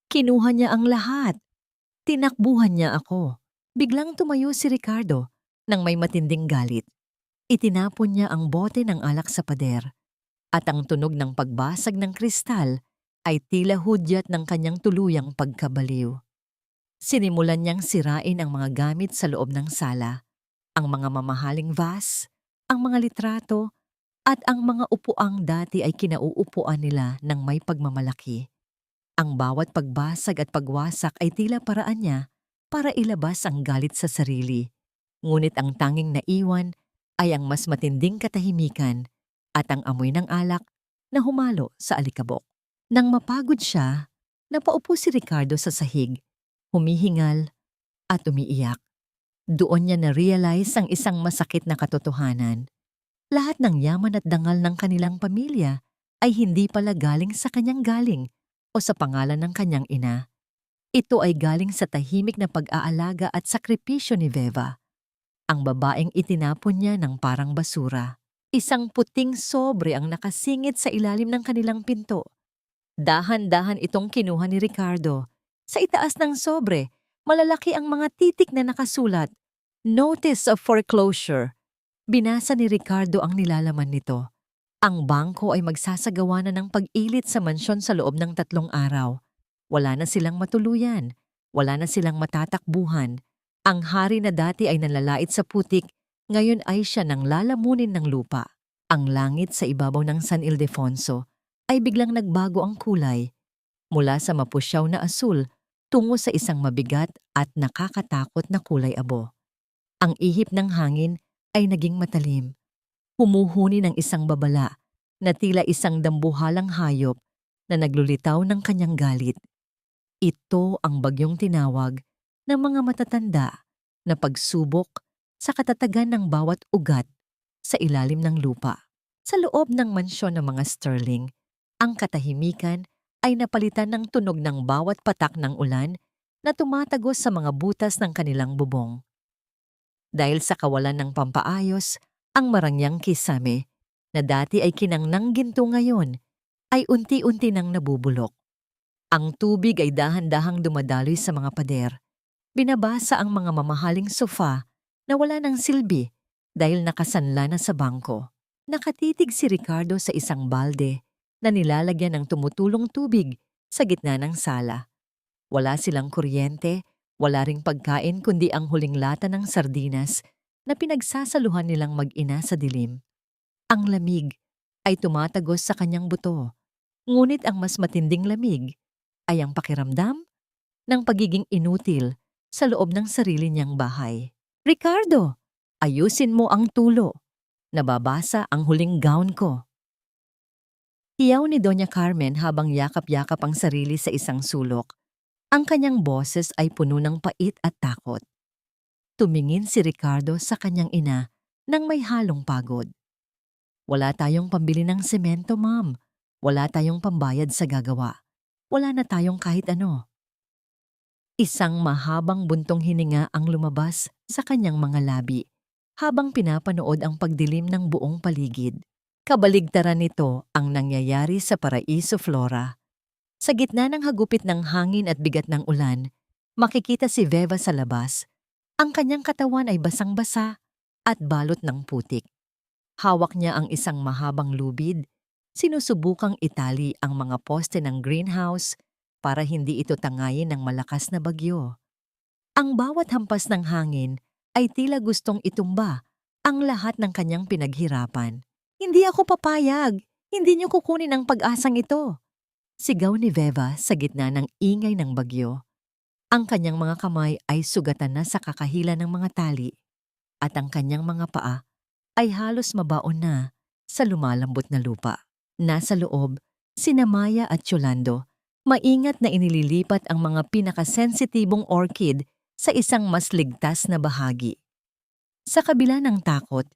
Kinuha niya ang lahat. Tinakbuhan niya ako. Biglang tumayo si Ricardo nang may matinding galit. Itinapon niya ang bote ng alak sa pader at ang tunog ng pagbasag ng kristal ay tila hudyat ng kanyang tuluyang pagkabaliw. Sinimulan niyang sirain ang mga gamit sa loob ng sala, ang mga mamahaling vase, ang mga litrato, at ang mga upuang dati ay kinauupuan nila ng may pagmamalaki. Ang bawat pagbasag at pagwasak ay tila paraan niya para ilabas ang galit sa sarili. Ngunit ang tanging naiwan ay ang mas matinding katahimikan at ang amoy ng alak na humalo sa alikabok. Nang mapagod siya, napaupo si Ricardo sa sahig, humihingal at umiiyak. Doon niya na-realize ang isang masakit na katotohanan. Lahat ng yaman at dangal ng kanilang pamilya ay hindi pala galing sa kanyang galing o sa pangalan ng kanyang ina. Ito ay galing sa tahimik na pag-aalaga at sakripisyo ni Veva. Ang babaeng itinapon niya ng parang basura. Isang puting sobre ang nakasingit sa ilalim ng kanilang pinto. Dahan-dahan itong kinuha ni Ricardo. Sa itaas ng sobre, malalaki ang mga titik na nakasulat, "Notice of Foreclosure." Binasa ni Ricardo ang nilalaman nito. Ang bangko ay magsasagawa na ng pag-ilit sa mansyon sa loob ng 3 araw. Wala na silang matuluyan. Wala na silang matatakbuhan. Ang hari na dati ay nalalait sa putik, ngayon ay siya nang lalamunin ng lupa. Ang langit sa ibabaw ng San Ildefonso ay biglang nagbago ang kulay. Mula sa mapusyaw na asul tungo sa isang mabigat at nakakatakot na kulay abo. Ang ihip ng hangin ay naging matalim. Humuhuni ng isang babala na tila isang dambuhalang hayop na naglulitaw ng kanyang galit. Ito ang bagyong tinawag ng mga matatanda na pagsubok sa katatagan ng bawat ugat sa ilalim ng lupa. Sa loob ng mansyon ng mga Sterling, ang katahimikan ay napalitan ng tunog ng bawat patak ng ulan na tumatagos sa mga butas ng kanilang bubong. Dahil sa kawalan ng pampaayos, ang marangyang kisame, na dati ay kinangnang ginto ngayon, ay unti-unti nang nabubulok. Ang tubig ay dahan-dahang dumadaloy sa mga pader. Binabasa ang mga mamahaling sofa na wala ng silbi dahil nakasanla na sa bangko. Nakatitig si Ricardo sa isang balde na nilalagyan ng tumutulong tubig sa gitna ng sala. Wala silang kuryente, wala ring pagkain kundi ang huling lata ng sardinas na pinagsasaluhan nilang mag-ina sa dilim. Ang lamig ay tumatagos sa kanyang buto, ngunit ang mas matinding lamig ay ang pakiramdam ng pagiging inutil sa loob ng sarili niyang bahay. "Ricardo, ayusin mo ang tulo. Nababasa ang huling gown ko." Hiyaw ni Doña Carmen habang yakap-yakap ang sarili sa isang sulok. Ang kanyang boses ay puno ng pait at takot. Tumingin si Ricardo sa kanyang ina nang may halong pagod. "Wala tayong pambili ng semento, ma'am. Wala tayong pambayad sa gagawa. Wala na tayong kahit ano." Isang mahabang buntong hininga ang lumabas sa kanyang mga labi habang pinapanood ang pagdilim ng buong paligid. Kabaligtaran nito ang nangyayari sa Paraiso, Flora. Sa gitna ng hagupit ng hangin at bigat ng ulan, makikita si Veva sa labas. Ang kanyang katawan ay basang-basa at balot ng putik. Hawak niya ang isang mahabang lubid, sinusubukang itali ang mga poste ng greenhouse para hindi ito tangayin ng malakas na bagyo. Ang bawat hampas ng hangin ay tila gustong itumba ang lahat ng kanyang pinaghirapan. "Hindi ako papayag! Hindi niyo kukunin ang pag-asang ito!" Sigaw ni Veva sa gitna ng ingay ng bagyo. Ang kanyang mga kamay ay sugatan na sa kakahila ng mga tali at ang kanyang mga paa ay halos mabaon na sa lumalambot na lupa. Nasa loob, sina Maya at Yolando Maingat na inililipat ang mga pinakasensitibong orchid sa isang mas ligtas na bahagi. Sa kabila ng takot,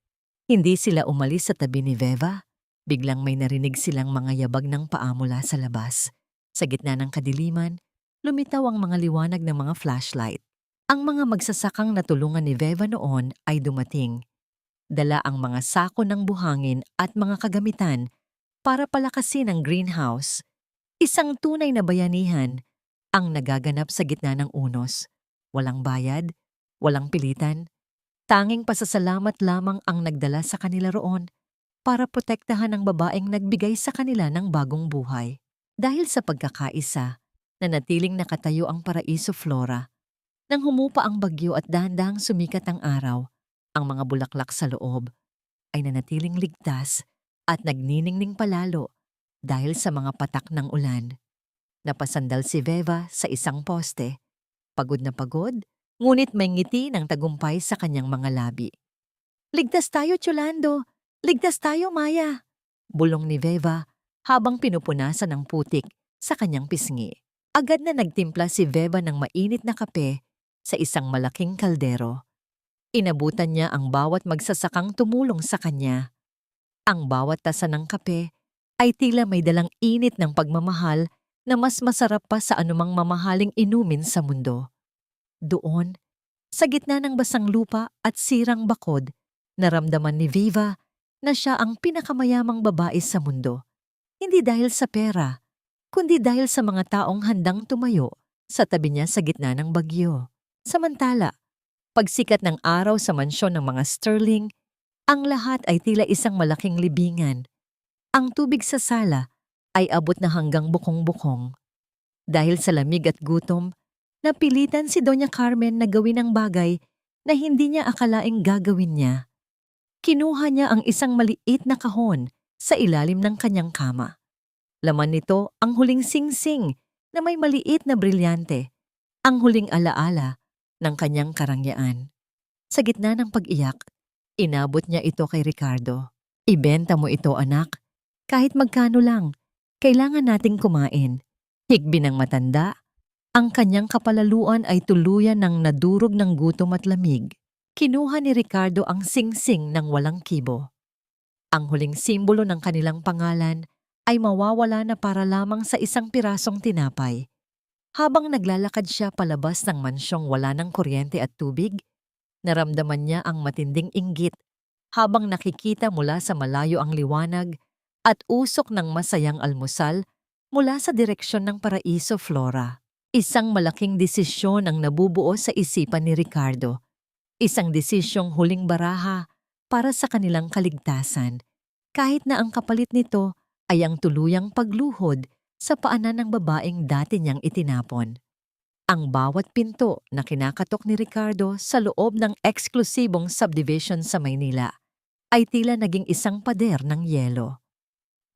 hindi sila umalis sa tabi ni Veva. Biglang may narinig silang mga yabag ng paa mula sa labas. Sa gitna ng kadiliman, lumitaw ang mga liwanag ng mga flashlight. Ang mga magsasakang natulungan ni Veva noon ay dumating. Dala ang mga sako ng buhangin at mga kagamitan para palakasin ang greenhouse. Isang tunay na bayanihan ang nagaganap sa gitna ng unos. Walang bayad, walang pilitan. Tanging pasasalamat lamang ang nagdala sa kanila roon para protektahan ang babaeng nagbigay sa kanila ng bagong buhay. Dahil sa pagkakaisa, nanatiling nakatayo ang Paraiso Flora. Nang humupa ang bagyo at dahan-dahang sumikat ang araw, ang mga bulaklak sa loob ay nanatiling ligtas at nagniningning palalo dahil sa mga patak ng ulan. Napasandal si Veva sa isang poste. Pagod na pagod, ngunit may ngiti ng tagumpay sa kanyang mga labi. "Ligtas tayo, Cholando! Ligtas tayo, Maya!" Bulong ni Veva habang pinupunasan ng putik sa kanyang pisngi. Agad na nagtimpla si Veva ng mainit na kape sa isang malaking kaldero. Inabutan niya ang bawat magsasakang tumulong sa kanya. Ang bawat tasa ng kape ay tila may dalang init ng pagmamahal na mas masarap pa sa anumang mamahaling inumin sa mundo. Doon, sa gitna ng basang lupa at sirang bakod, naramdaman ni Viva na siya ang pinakamayamang babae sa mundo. Hindi dahil sa pera, kundi dahil sa mga taong handang tumayo sa tabi niya sa gitna ng bagyo. Samantala, pagsikat ng araw sa mansyon ng mga Sterling, ang lahat ay tila isang malaking libingan. Ang tubig sa sala ay abot na hanggang bukong-bukong. Dahil sa lamig at gutom, napilitan si Doña Carmen na gawin ang bagay na hindi niya akalaing gagawin niya. Kinuha niya ang isang maliit na kahon sa ilalim ng kanyang kama. Laman nito ang huling singsing na may maliit na brilyante, ang huling alaala ng kanyang karangyaan. Sa gitna ng pag-iyak, inabot niya ito kay Ricardo. "Ibenta mo ito, anak. Kahit magkano lang, kailangan nating kumain." Higbi ng matanda, ang kanyang kapalaluan ay tuluyan ng nadurog ng gutom at lamig. Kinuha ni Ricardo ang singsing ng walang kibo. Ang huling simbolo ng kanilang pangalan ay mawawala na para lamang sa isang pirasong tinapay. Habang naglalakad siya palabas ng mansyong wala ng kuryente at tubig, naramdaman niya ang matinding inggit habang nakikita mula sa malayo ang liwanag at usok ng masayang almusal mula sa direksyon ng Paraiso Flora. Isang malaking desisyon ang nabubuo sa isipan ni Ricardo. Isang desisyong huling baraha para sa kanilang kaligtasan, kahit na ang kapalit nito ay ang tuluyang pagluhod sa paanan ng babaeng dati niyang itinapon. Ang bawat pinto na kinakatok ni Ricardo sa loob ng eksklusibong subdivision sa Maynila ay tila naging isang pader ng yelo.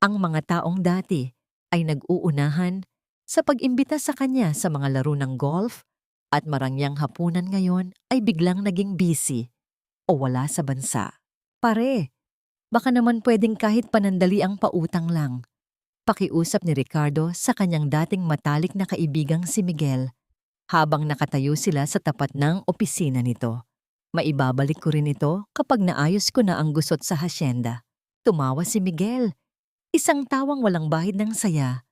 Ang mga taong dati ay nag-uunahan sa pag-imbita sa kanya sa mga laro ng golf at marangyang hapunan ngayon ay biglang naging busy o wala sa bansa. "Pare, baka naman pwedeng kahit panandali ang pautang lang." Pakiusap ni Ricardo sa kanyang dating matalik na kaibigang si Miguel habang nakatayo sila sa tapat ng opisina nito. "Maibabalik ko rin ito kapag naayos ko na ang gusot sa hasyenda." Tumawa si Miguel, isang tawang walang bahid ng saya,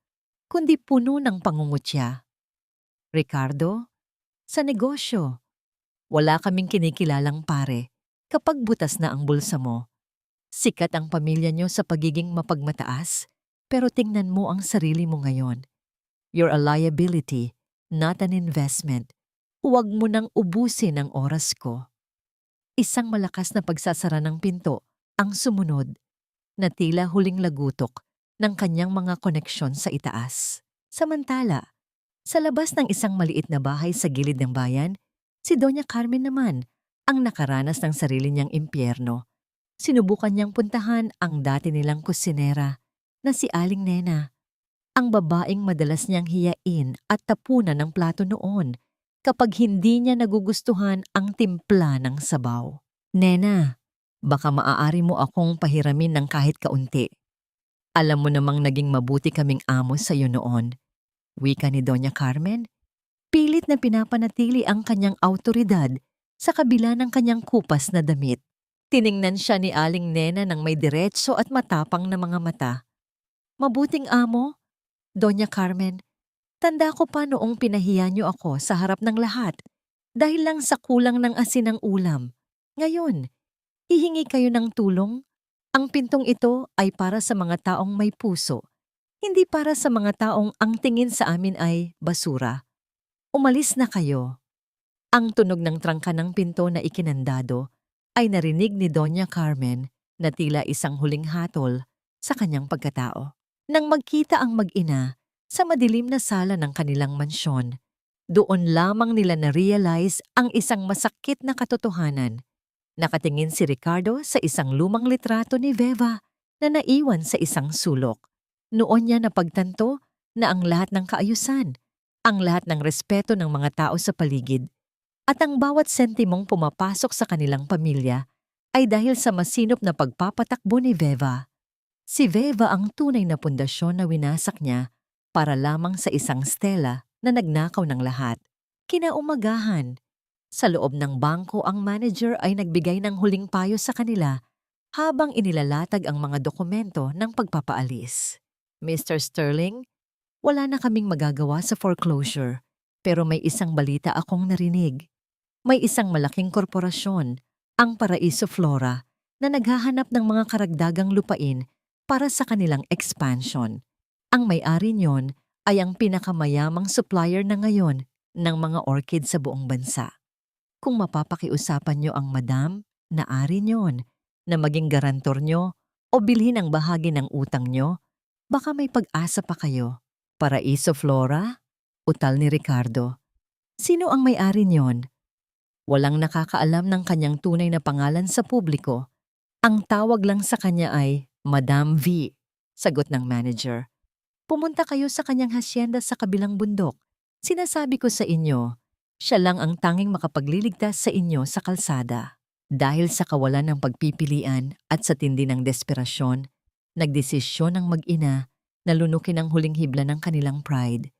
kundi puno ng pangungutya. "Ricardo, sa negosyo, wala kaming kinikilalang pare kapag butas na ang bulsa mo. Sikat ang pamilya niyo sa pagiging mapagmataas, pero tingnan mo ang sarili mo ngayon. You're a liability, not an investment. Huwag mo nang ubusin ang oras ko." Isang malakas na pagsasara ng pinto ang sumunod na tila huling lagutok ng kanyang mga koneksyon sa itaas. Samantala, sa labas ng isang maliit na bahay sa gilid ng bayan, si Doña Carmen naman ang nakaranas ng sarili niyang impyerno. Sinubukan niyang puntahan ang dati nilang kusinera na si Aling Nena, ang babaeng madalas niyang hiyain at tapunan ng plato noon kapag hindi niya nagugustuhan ang timpla ng sabaw. "Nena, baka maaari mo akong pahiramin ng kahit kaunti. Alam mo namang naging mabuti kaming amo sa iyo noon. Wika ni Doña Carmen, pilit na pinapanatili ang kanyang awtoridad sa kabila ng kanyang kupas na damit. Tiningnan siya ni Aling Nena ng may diretso at matapang na mga mata. Mabuting amo, Doña Carmen, tanda ko pa noong pinahiya niyo ako sa harap ng lahat dahil lang sa kulang ng asin ng ulam. Ngayon, hihingi kayo ng tulong? Ang pintong ito ay para sa mga taong may puso, hindi para sa mga taong ang tingin sa amin ay basura. Umalis na kayo. Ang tunog ng trangka ng pinto na ikinandado ay narinig ni Doña Carmen na tila isang huling hatol sa kanyang pagkatao. Nang magkita ang mag-ina sa madilim na sala ng kanilang mansyon, doon lamang nila na-realize ang isang masakit na katotohanan. Nakatingin si Ricardo sa isang lumang litrato ni Veva na naiwan sa isang sulok. Noon niya napagtanto na ang lahat ng kaayusan, ang lahat ng respeto ng mga tao sa paligid, at ang bawat sentimong pumapasok sa kanilang pamilya ay dahil sa masinop na pagpapatakbo ni Veva. Si Veva ang tunay na pundasyon na winasak niya para lamang sa isang stela na nagnakaw ng lahat. Kinaumagahan, sa loob ng bangko ang manager ay nagbigay ng huling payo sa kanila habang inilalatag ang mga dokumento ng pagpapaalis. Mr. Sterling, wala na kaming magagawa sa foreclosure, pero may isang balita akong narinig. May isang malaking korporasyon, ang Paraiso Flora, na naghahanap ng mga karagdagang lupain para sa kanilang expansion. Ang may-ari niyon ay ang pinakamayamang supplier na ngayon ng mga orchid sa buong bansa. Kung mapapakiusapan niyo ang madam, naari niyon na maging garantor niyo o bilhin ang bahagi ng utang niyo, baka may pag-asa pa kayo. Paraiso Flora? Utal ni Ricardo. Sino ang may-ari niyon? Walang nakakaalam ng kanyang tunay na pangalan sa publiko. Ang tawag lang sa kanya ay Madam V, sagot ng manager. Pumunta kayo sa kanyang hasyenda sa kabilang bundok. Sinasabi ko sa inyo, siya lang ang tanging makapagliligtas sa inyo sa kalsada. Dahil sa kawalan ng pagpipilian at sa tindi ng desperasyon, nagdesisyon ng mag-ina na lunukin ang huling hibla ng kanilang pride.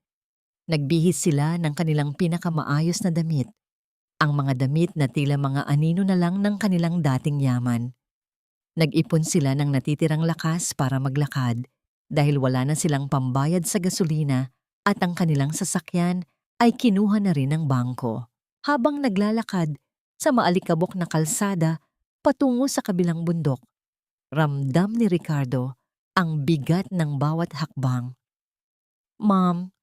Nagbihis sila ng kanilang pinakamaayos na damit, ang mga damit na tila mga anino na lang ng kanilang dating yaman. Nag-ipon sila ng natitirang lakas para maglakad dahil wala na silang pambayad sa gasolina at ang kanilang sasakyan ay kinuha na rin ng bangko. Habang naglalakad sa maalikabok na kalsada patungo sa kabilang bundok, ramdam ni Ricardo ang bigat ng bawat hakbang. Ma'am,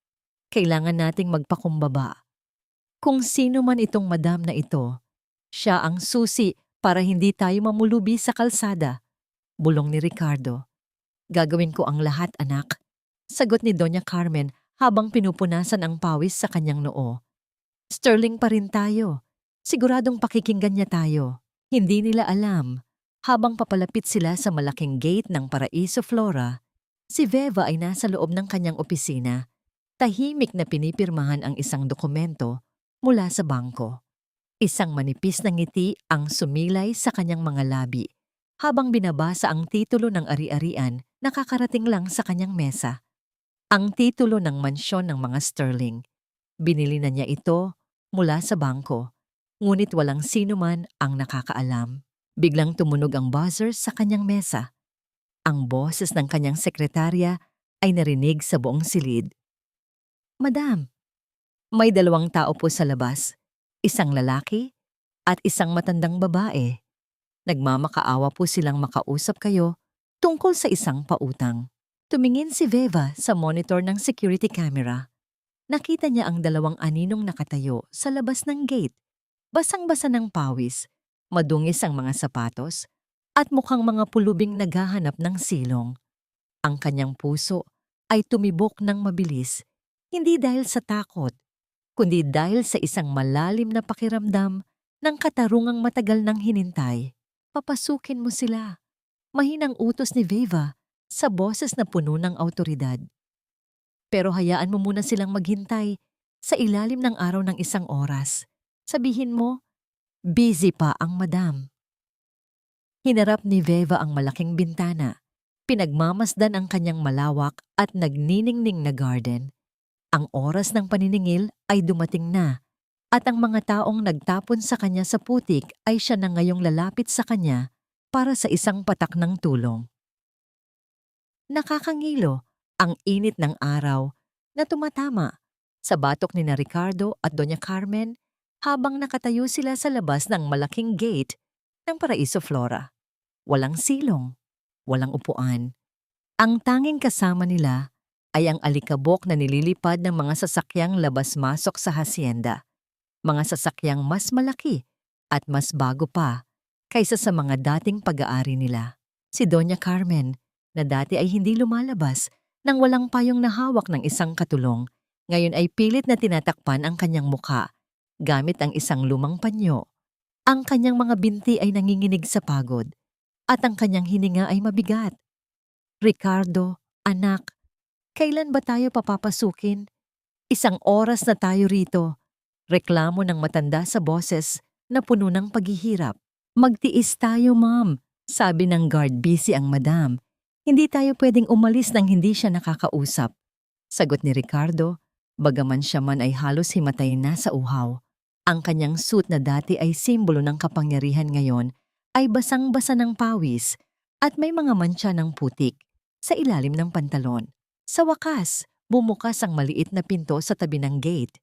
kailangan nating magpakumbaba. Kung sino man itong madam na ito, siya ang susi para hindi tayo mamulubi sa kalsada, bulong ni Ricardo. Gagawin ko ang lahat, anak, sagot ni Doña Carmen habang pinupunasan ang pawis sa kanyang noo. Sterling pa rin tayo. Siguradong pakikinggan niya tayo. Hindi nila alam. Habang papalapit sila sa malaking gate ng Paraiso Flora, si Veva ay nasa loob ng kanyang opisina. Tahimik na pinipirmahan ang isang dokumento mula sa bangko. Isang manipis na ngiti ang sumilay sa kanyang mga labi habang binabasa ang titulo ng ari-arian na kakarating lang sa kanyang mesa. Ang titulo ng mansyon ng mga Sterling. Binili na niya ito mula sa bangko, ngunit walang sino man ang nakakaalam. Biglang tumunog ang buzzer sa kanyang mesa. Ang boses ng kanyang sekretarya ay narinig sa buong silid. Madam, may 2 tao po sa labas. Isang lalaki at isang matandang babae. Nagmamakaawa po silang makausap kayo tungkol sa isang pautang. Tumingin si Veva sa monitor ng security camera. Nakita niya ang 2 aninong nakatayo sa labas ng gate. Basang-basa ng pawis, madungis ang mga sapatos, at mukhang mga pulubing naghahanap ng silong. Ang kanyang puso ay tumibok ng mabilis, hindi dahil sa takot, kundi dahil sa isang malalim na pakiramdam ng katarungang matagal nang hinintay. Papasukin mo sila. Mahinang utos ni Veva sa boses na puno ng awtoridad. Pero hayaan mo muna silang maghintay sa ilalim ng araw ng 1 oras. Sabihin mo, busy pa ang madam. Hinarap ni Veva ang malaking bintana. Pinagmamasdan ang kanyang malawak at nagniningning na garden. Ang oras ng paniningil ay dumating na at ang mga taong nagtapon sa kanya sa putik ay siya na ngayong lalapit sa kanya para sa isang patak ng tulong. Nakakangilo ang init ng araw na tumatama sa batok ni na Ricardo at Doña Carmen habang nakatayo sila sa labas ng malaking gate ng Paraiso Flora. Walang silong, walang upuan. Ang tanging kasama nila ay ang alikabok na nililipad ng mga sasakyang labas-masok sa hasyenda. Mga sasakyang mas malaki at mas bago pa kaysa sa mga dating pag-aari nila. Si Doña Carmen, na dati ay hindi lumalabas nang walang payong na hawak ng isang katulong, ngayon ay pilit na tinatakpan ang kanyang muka gamit ang isang lumang panyo. Ang kanyang mga binti ay nanginginig sa pagod at ang kanyang hininga ay mabigat. Ricardo, anak, kailan ba tayo papapasukin? Isang oras na tayo rito. Reklamo ng matanda sa boses na puno ng paghihirap. Magtiis tayo, ma'am, sabi ng guard. Busy ang madam. Hindi tayo pwedeng umalis nang hindi siya nakakausap. Sagot ni Ricardo, bagaman siya man ay halos himatay na sa uhaw. Ang kanyang suit na dati ay simbolo ng kapangyarihan ngayon ay basang-basa ng pawis at may mga mantsa ng putik sa ilalim ng pantalon. Sa wakas, bumukas ang maliit na pinto sa tabi ng gate.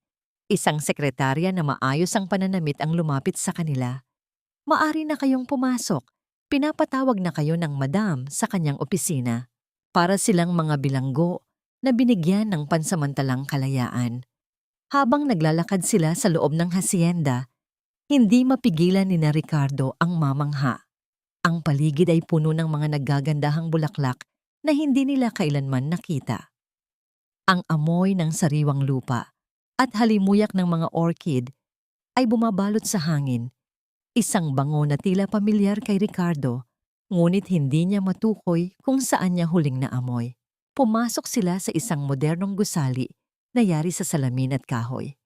Isang sekretarya na maayos ang pananamit ang lumapit sa kanila. Maari na kayong pumasok. Pinapatawag na kayo ng madam sa kanyang opisina. Para silang mga bilanggo na binigyan ng pansamantalang kalayaan. Habang naglalakad sila sa loob ng hasyenda, hindi mapigilan ni na Ricardo ang mamangha. Ang paligid ay puno ng mga naggagandahang bulaklak na hindi nila kailanman nakita. Ang amoy ng sariwang lupa at halimuyak ng mga orchid ay bumabalot sa hangin. Isang bango na tila pamilyar kay Ricardo, ngunit hindi niya matukoy kung saan niya huling naamoy. Pumasok sila sa isang modernong gusali na yari sa salamin at kahoy.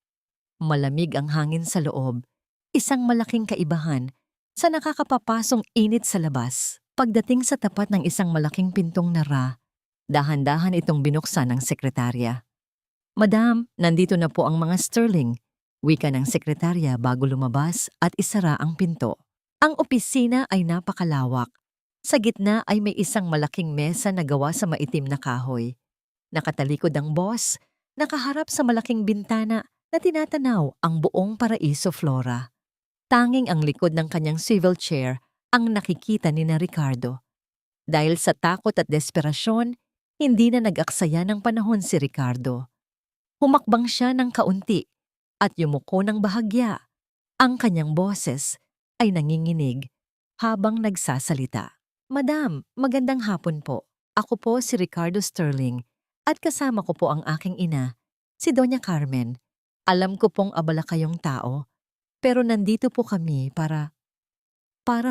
Malamig ang hangin sa loob, isang malaking kaibahan sa nakakapapasong init sa labas. Pagdating sa tapat ng isang malaking pintong nara, dahan-dahan itong binuksan ng sekretarya. Madam, nandito na po ang mga sterling. Wika ng sekretarya bago lumabas at isara ang pinto. Ang opisina ay napakalawak. Sa gitna ay may isang malaking mesa na gawa sa maitim na kahoy. Nakatalikod ang boss, nakaharap sa malaking bintana na tinatanaw ang buong Paraiso Flora. Tanging ang likod ng kanyang swivel chair ang nakikita ni na Ricardo. Dahil sa takot at desperasyon, hindi na nag-aksaya ng panahon si Ricardo. Humakbang siya ng kaunti at yumuko ng bahagya. Ang kanyang boses ay nanginginig habang nagsasalita. Madam, magandang hapon po. Ako po si Ricardo Sterling at kasama ko po ang aking ina, si Doña Carmen. Alam ko pong abala kayong tao, pero nandito po kami para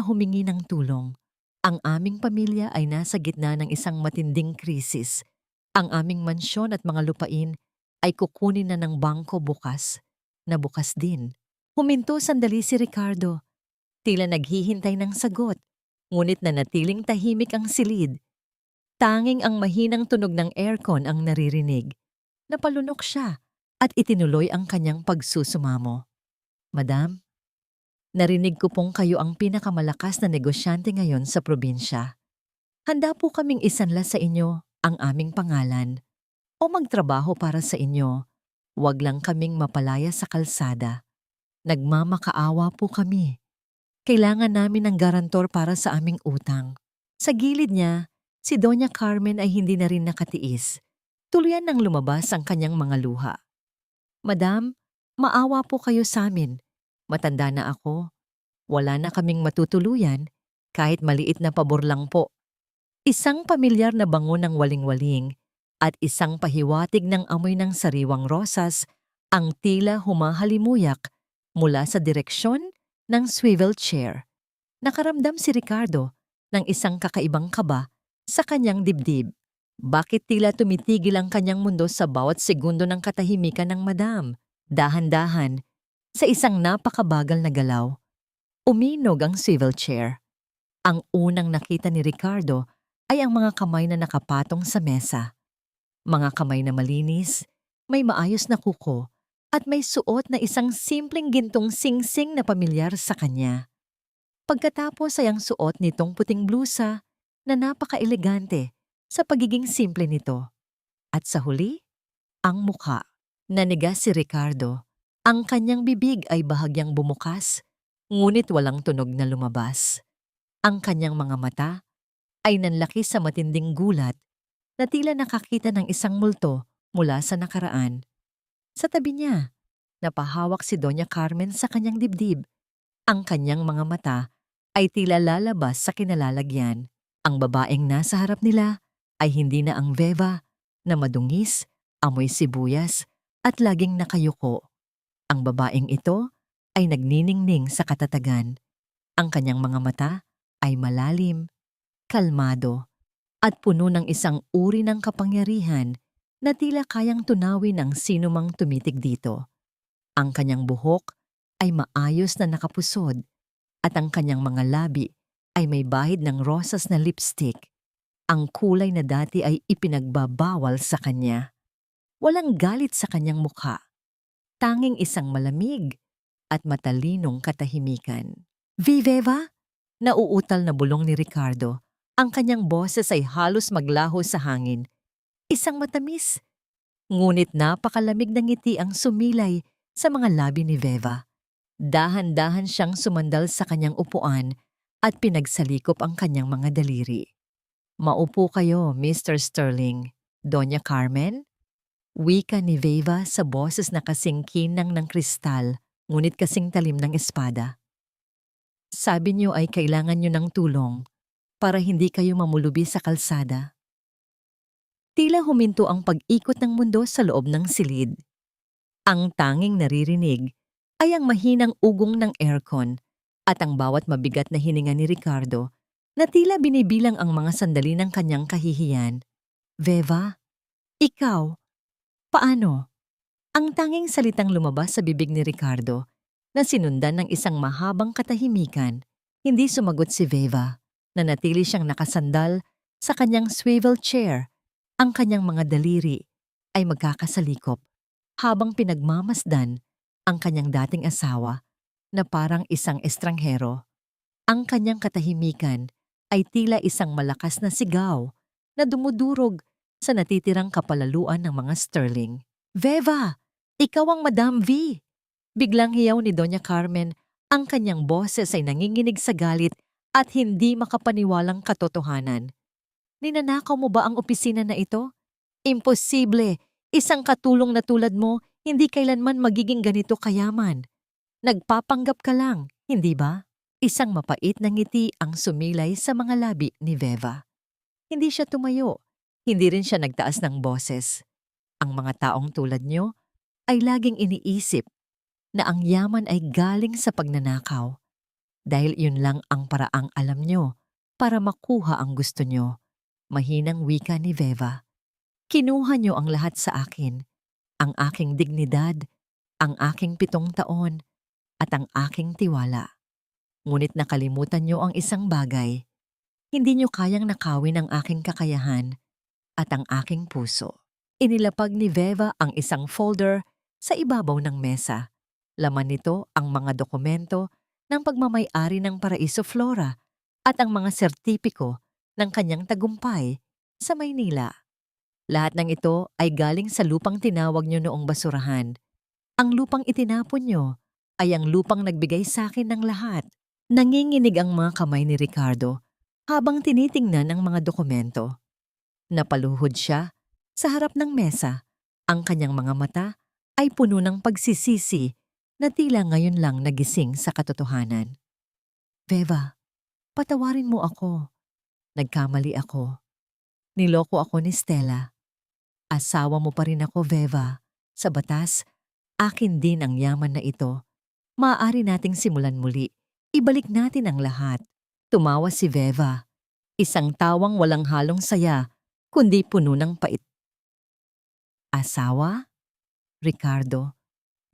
humingi ng tulong. Ang aming pamilya ay nasa gitna ng isang matinding krisis. Ang aming mansyon at mga lupain ay kukunin na ng bangko bukas. Na bukas din. Huminto sandali si Ricardo. Tila naghihintay ng sagot, ngunit nanatiling tahimik ang silid. Tanging ang mahinang tunog ng aircon ang naririnig. Napalunok siya at itinuloy ang kanyang pagsusumamo. Madam, narinig ko pong kayo ang pinakamalakas na negosyante ngayon sa probinsya. Handa po kaming isanla sa inyo ang aming pangalan o magtrabaho para sa inyo. Huwag lang kaming mapalaya sa kalsada. Nagmamakaawa po kami. Kailangan namin ng garantor para sa aming utang. Sa gilid niya, si Doña Carmen ay hindi na rin nakatiis. Tuluyan nang lumabas ang kanyang mga luha. Madam, maawa po kayo sa amin. Matanda na ako. Wala na kaming matutuluyan kahit maliit na pabor lang po. Isang pamilyar na bango ng waling-waling at isang pahiwatig ng amoy ng sariwang rosas ang tila humahalimuyak mula sa direksyon ng swivel chair. Nakaramdam si Ricardo ng isang kakaibang kaba sa kanyang dibdib. Bakit tila tumitigil ang kanyang mundo sa bawat segundo ng katahimikan ng madam? Dahan-dahan, sa isang napakabagal na galaw, uminog ang swivel chair. Ang unang nakita ni Ricardo ay ang mga kamay na nakapatong sa mesa. Mga kamay na malinis, may maayos na kuko, at may suot na isang simpleng gintong singsing na pamilyar sa kanya. Pagkatapos ay ang suot nitong puting blusa na napaka-elegante sa pagiging simple nito. At sa huli, ang mukha. Naniga si Ricardo. Ang kanyang bibig ay bahagyang bumukas, ngunit walang tunog na lumabas. Ang kanyang mga mata ay nanlaki sa matinding gulat na tila nakakita ng isang multo mula sa nakaraan. Sa tabi niya, napahawak si Doña Carmen sa kanyang dibdib. Ang kanyang mga mata ay tila lalabas sa kinalalagyan. Ang babaeng nasa harap nila ay hindi na ang Veva na madungis, amoy sibuyas at laging nakayuko. Ang babaeng ito ay nagniningning sa katatagan. Ang kanyang mga mata ay malalim, kalmado, at puno ng isang uri ng kapangyarihan na tila kayang tunawin ang sinumang tumitig dito. Ang kanyang buhok ay maayos na nakapusod at ang kanyang mga labi ay may bahid ng rosas na lipstick. Ang kulay na dati ay ipinagbabawal sa kanya. Walang galit sa kanyang mukha. Tanging isang malamig at matalinong katahimikan. Viveva? Nauutal na bulong ni Ricardo. Ang kanyang boses ay halos maglaho sa hangin. Isang matamis. Ngunit napakalamig ng ngiti ang sumilay sa mga labi ni Veva. Dahan-dahan siyang sumandal sa kanyang upuan at pinagsalikop ang kanyang mga daliri. Maupo kayo, Mr. Sterling. Doña Carmen? Wika ni Veva sa boses na kasing kinang ng kristal, ngunit kasing talim ng espada. Sabi niyo ay kailangan niyo ng tulong para hindi kayo mamulubi sa kalsada. Tila huminto ang pag-ikot ng mundo sa loob ng silid. Ang tanging naririnig ay ang mahinang ugong ng aircon at ang bawat mabigat na hininga ni Ricardo na tila binibilang ang mga sandali ng kanyang kahihiyan. Veva, ikaw, paano? Ang tanging salitang lumabas sa bibig ni Ricardo na sinundan ng isang mahabang katahimikan. Hindi sumagot si Veva. Nanatili siyang nakasandal sa kanyang swivel chair. Ang kanyang mga daliri ay magkakasalikop habang pinagmamasdan ang kanyang dating asawa na parang isang estranghero. Ang kanyang katahimikan ay tila isang malakas na sigaw na dumudurog sa natitirang kapalaluan ng mga Sterling. Veva, ikaw ang Madam V! Biglang hiyaw ni Doña Carmen. Ang kanyang boses ay nanginginig sa galit at hindi makapaniwalang katotohanan. Ninanakaw mo ba ang opisina na ito? Imposible! Isang katulong na tulad mo, hindi kailanman magiging ganito kayaman. Nagpapanggap ka lang, hindi ba? Isang mapait na ngiti ang sumilay sa mga labi ni Veva. Hindi siya tumayo, hindi rin siya nagtaas ng boses. Ang mga taong tulad niyo ay laging iniisip na ang yaman ay galing sa pagnanakaw. Dahil yun lang ang paraang alam nyo para makuha ang gusto nyo. Mahinang wika ni Veva. Kinuha nyo ang lahat sa akin. Ang aking dignidad, ang aking 7 taon, at ang aking tiwala. Ngunit nakalimutan nyo ang isang bagay. Hindi nyo kayang nakawin ang aking kakayahan at ang aking puso. Inilapag ni Veva ang isang folder sa ibabaw ng mesa. Laman nito ang mga dokumento ng pagmamay-ari ng Paraiso Flora at ang mga sertipiko ng kanyang tagumpay sa Maynila. Lahat ng ito ay galing sa lupang tinawag nyo noong basurahan. Ang lupang itinapon nyo ay ang lupang nagbigay sa akin ng lahat. Nanginginig ang mga kamay ni Ricardo habang tinitingnan ang mga dokumento. Napaluhod siya sa harap ng mesa. Ang kanyang mga mata ay puno ng pagsisisi na tila ngayon lang nagising sa katotohanan. Veva, patawarin mo ako. Nagkamali ako. Niloko ako ni Stella. Asawa mo pa rin ako, Veva. Sa batas, akin din ang yaman na ito. Maaari nating simulan muli. Ibalik natin ang lahat. Tumawa si Veva. Isang tawang walang halong saya, kundi puno ng pait. Asawa? Ricardo,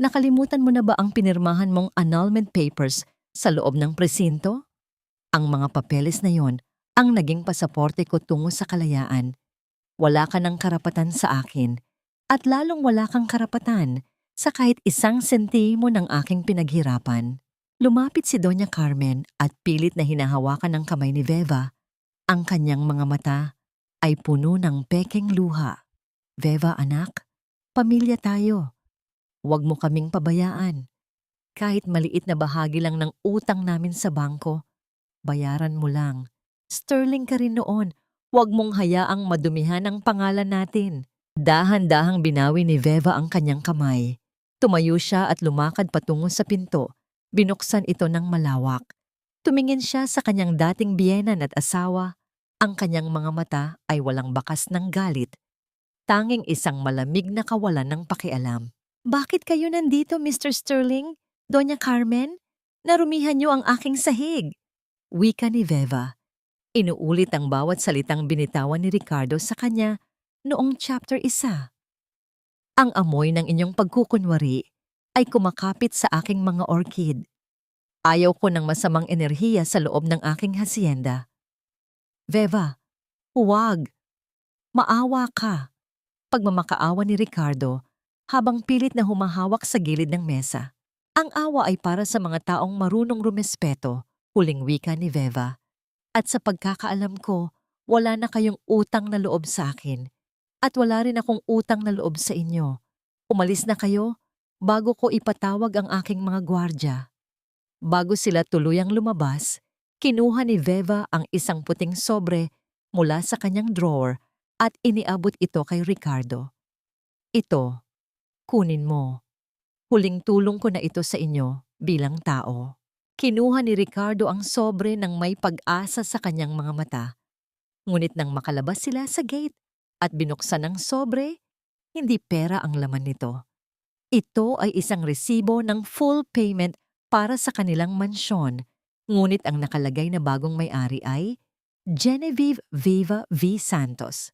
nakalimutan mo na ba ang pinirmahan mong annulment papers sa loob ng presinto? Ang mga papeles na yon ang naging pasaporte ko tungo sa kalayaan. Wala ka ng karapatan sa akin. At lalong wala kang karapatan sa kahit isang sentimo ng aking pinaghirapan. Lumapit si Doña Carmen at pilit na hinahawakan ng kamay ni Veva. Ang kanyang mga mata ay puno ng pekeng luha. Veva, anak, pamilya tayo. Huwag mo kaming pabayaan. Kahit maliit na bahagi lang ng utang namin sa bangko, bayaran mo lang. Sterling ka rin noon. Huwag mong hayaang madumihan ang pangalan natin. Dahan-dahang binawi ni Veva ang kanyang kamay. Tumayo siya at lumakad patungo sa pinto. Binuksan ito ng malawak. Tumingin siya sa kanyang dating biyenan at asawa. Ang kanyang mga mata ay walang bakas ng galit. Tanging isang malamig na kawalan ng pakialam. Bakit kayo nandito, Mr. Sterling? Doña Carmen? Narumihan niyo ang aking sahig. Wika ni Veva. Inuulit ang bawat salitang binitawan ni Ricardo sa kanya noong chapter 1. Ang amoy ng inyong pagkukunwari ay kumakapit sa aking mga orchid. Ayaw ko ng masamang enerhiya sa loob ng aking hacienda. Veva, huwag. Maawa ka. Pagmamakaawa ni Ricardo habang pilit na humahawak sa gilid ng mesa. Ang awa ay para sa mga taong marunong rumespeto, huling wika ni Veva. At sa pagkakaalam ko, wala na kayong utang na loob sa akin. At wala rin akong utang na loob sa inyo. Umalis na kayo bago ko ipatawag ang aking mga gwardya. Bago sila tuluyang lumabas, kinuha ni Veva ang isang puting sobre mula sa kanyang drawer at iniabot ito kay Ricardo. Ito, kunin mo. Huling tulong ko na ito sa inyo bilang tao. Kinuha ni Ricardo ang sobre ng may pag-asa sa kanyang mga mata. Ngunit nang makalabas sila sa gate at binuksan ang sobre, hindi pera ang laman nito. Ito ay isang resibo ng full payment para sa kanilang mansyon. Ngunit ang nakalagay na bagong may-ari ay Genevieve Veva V. Santos.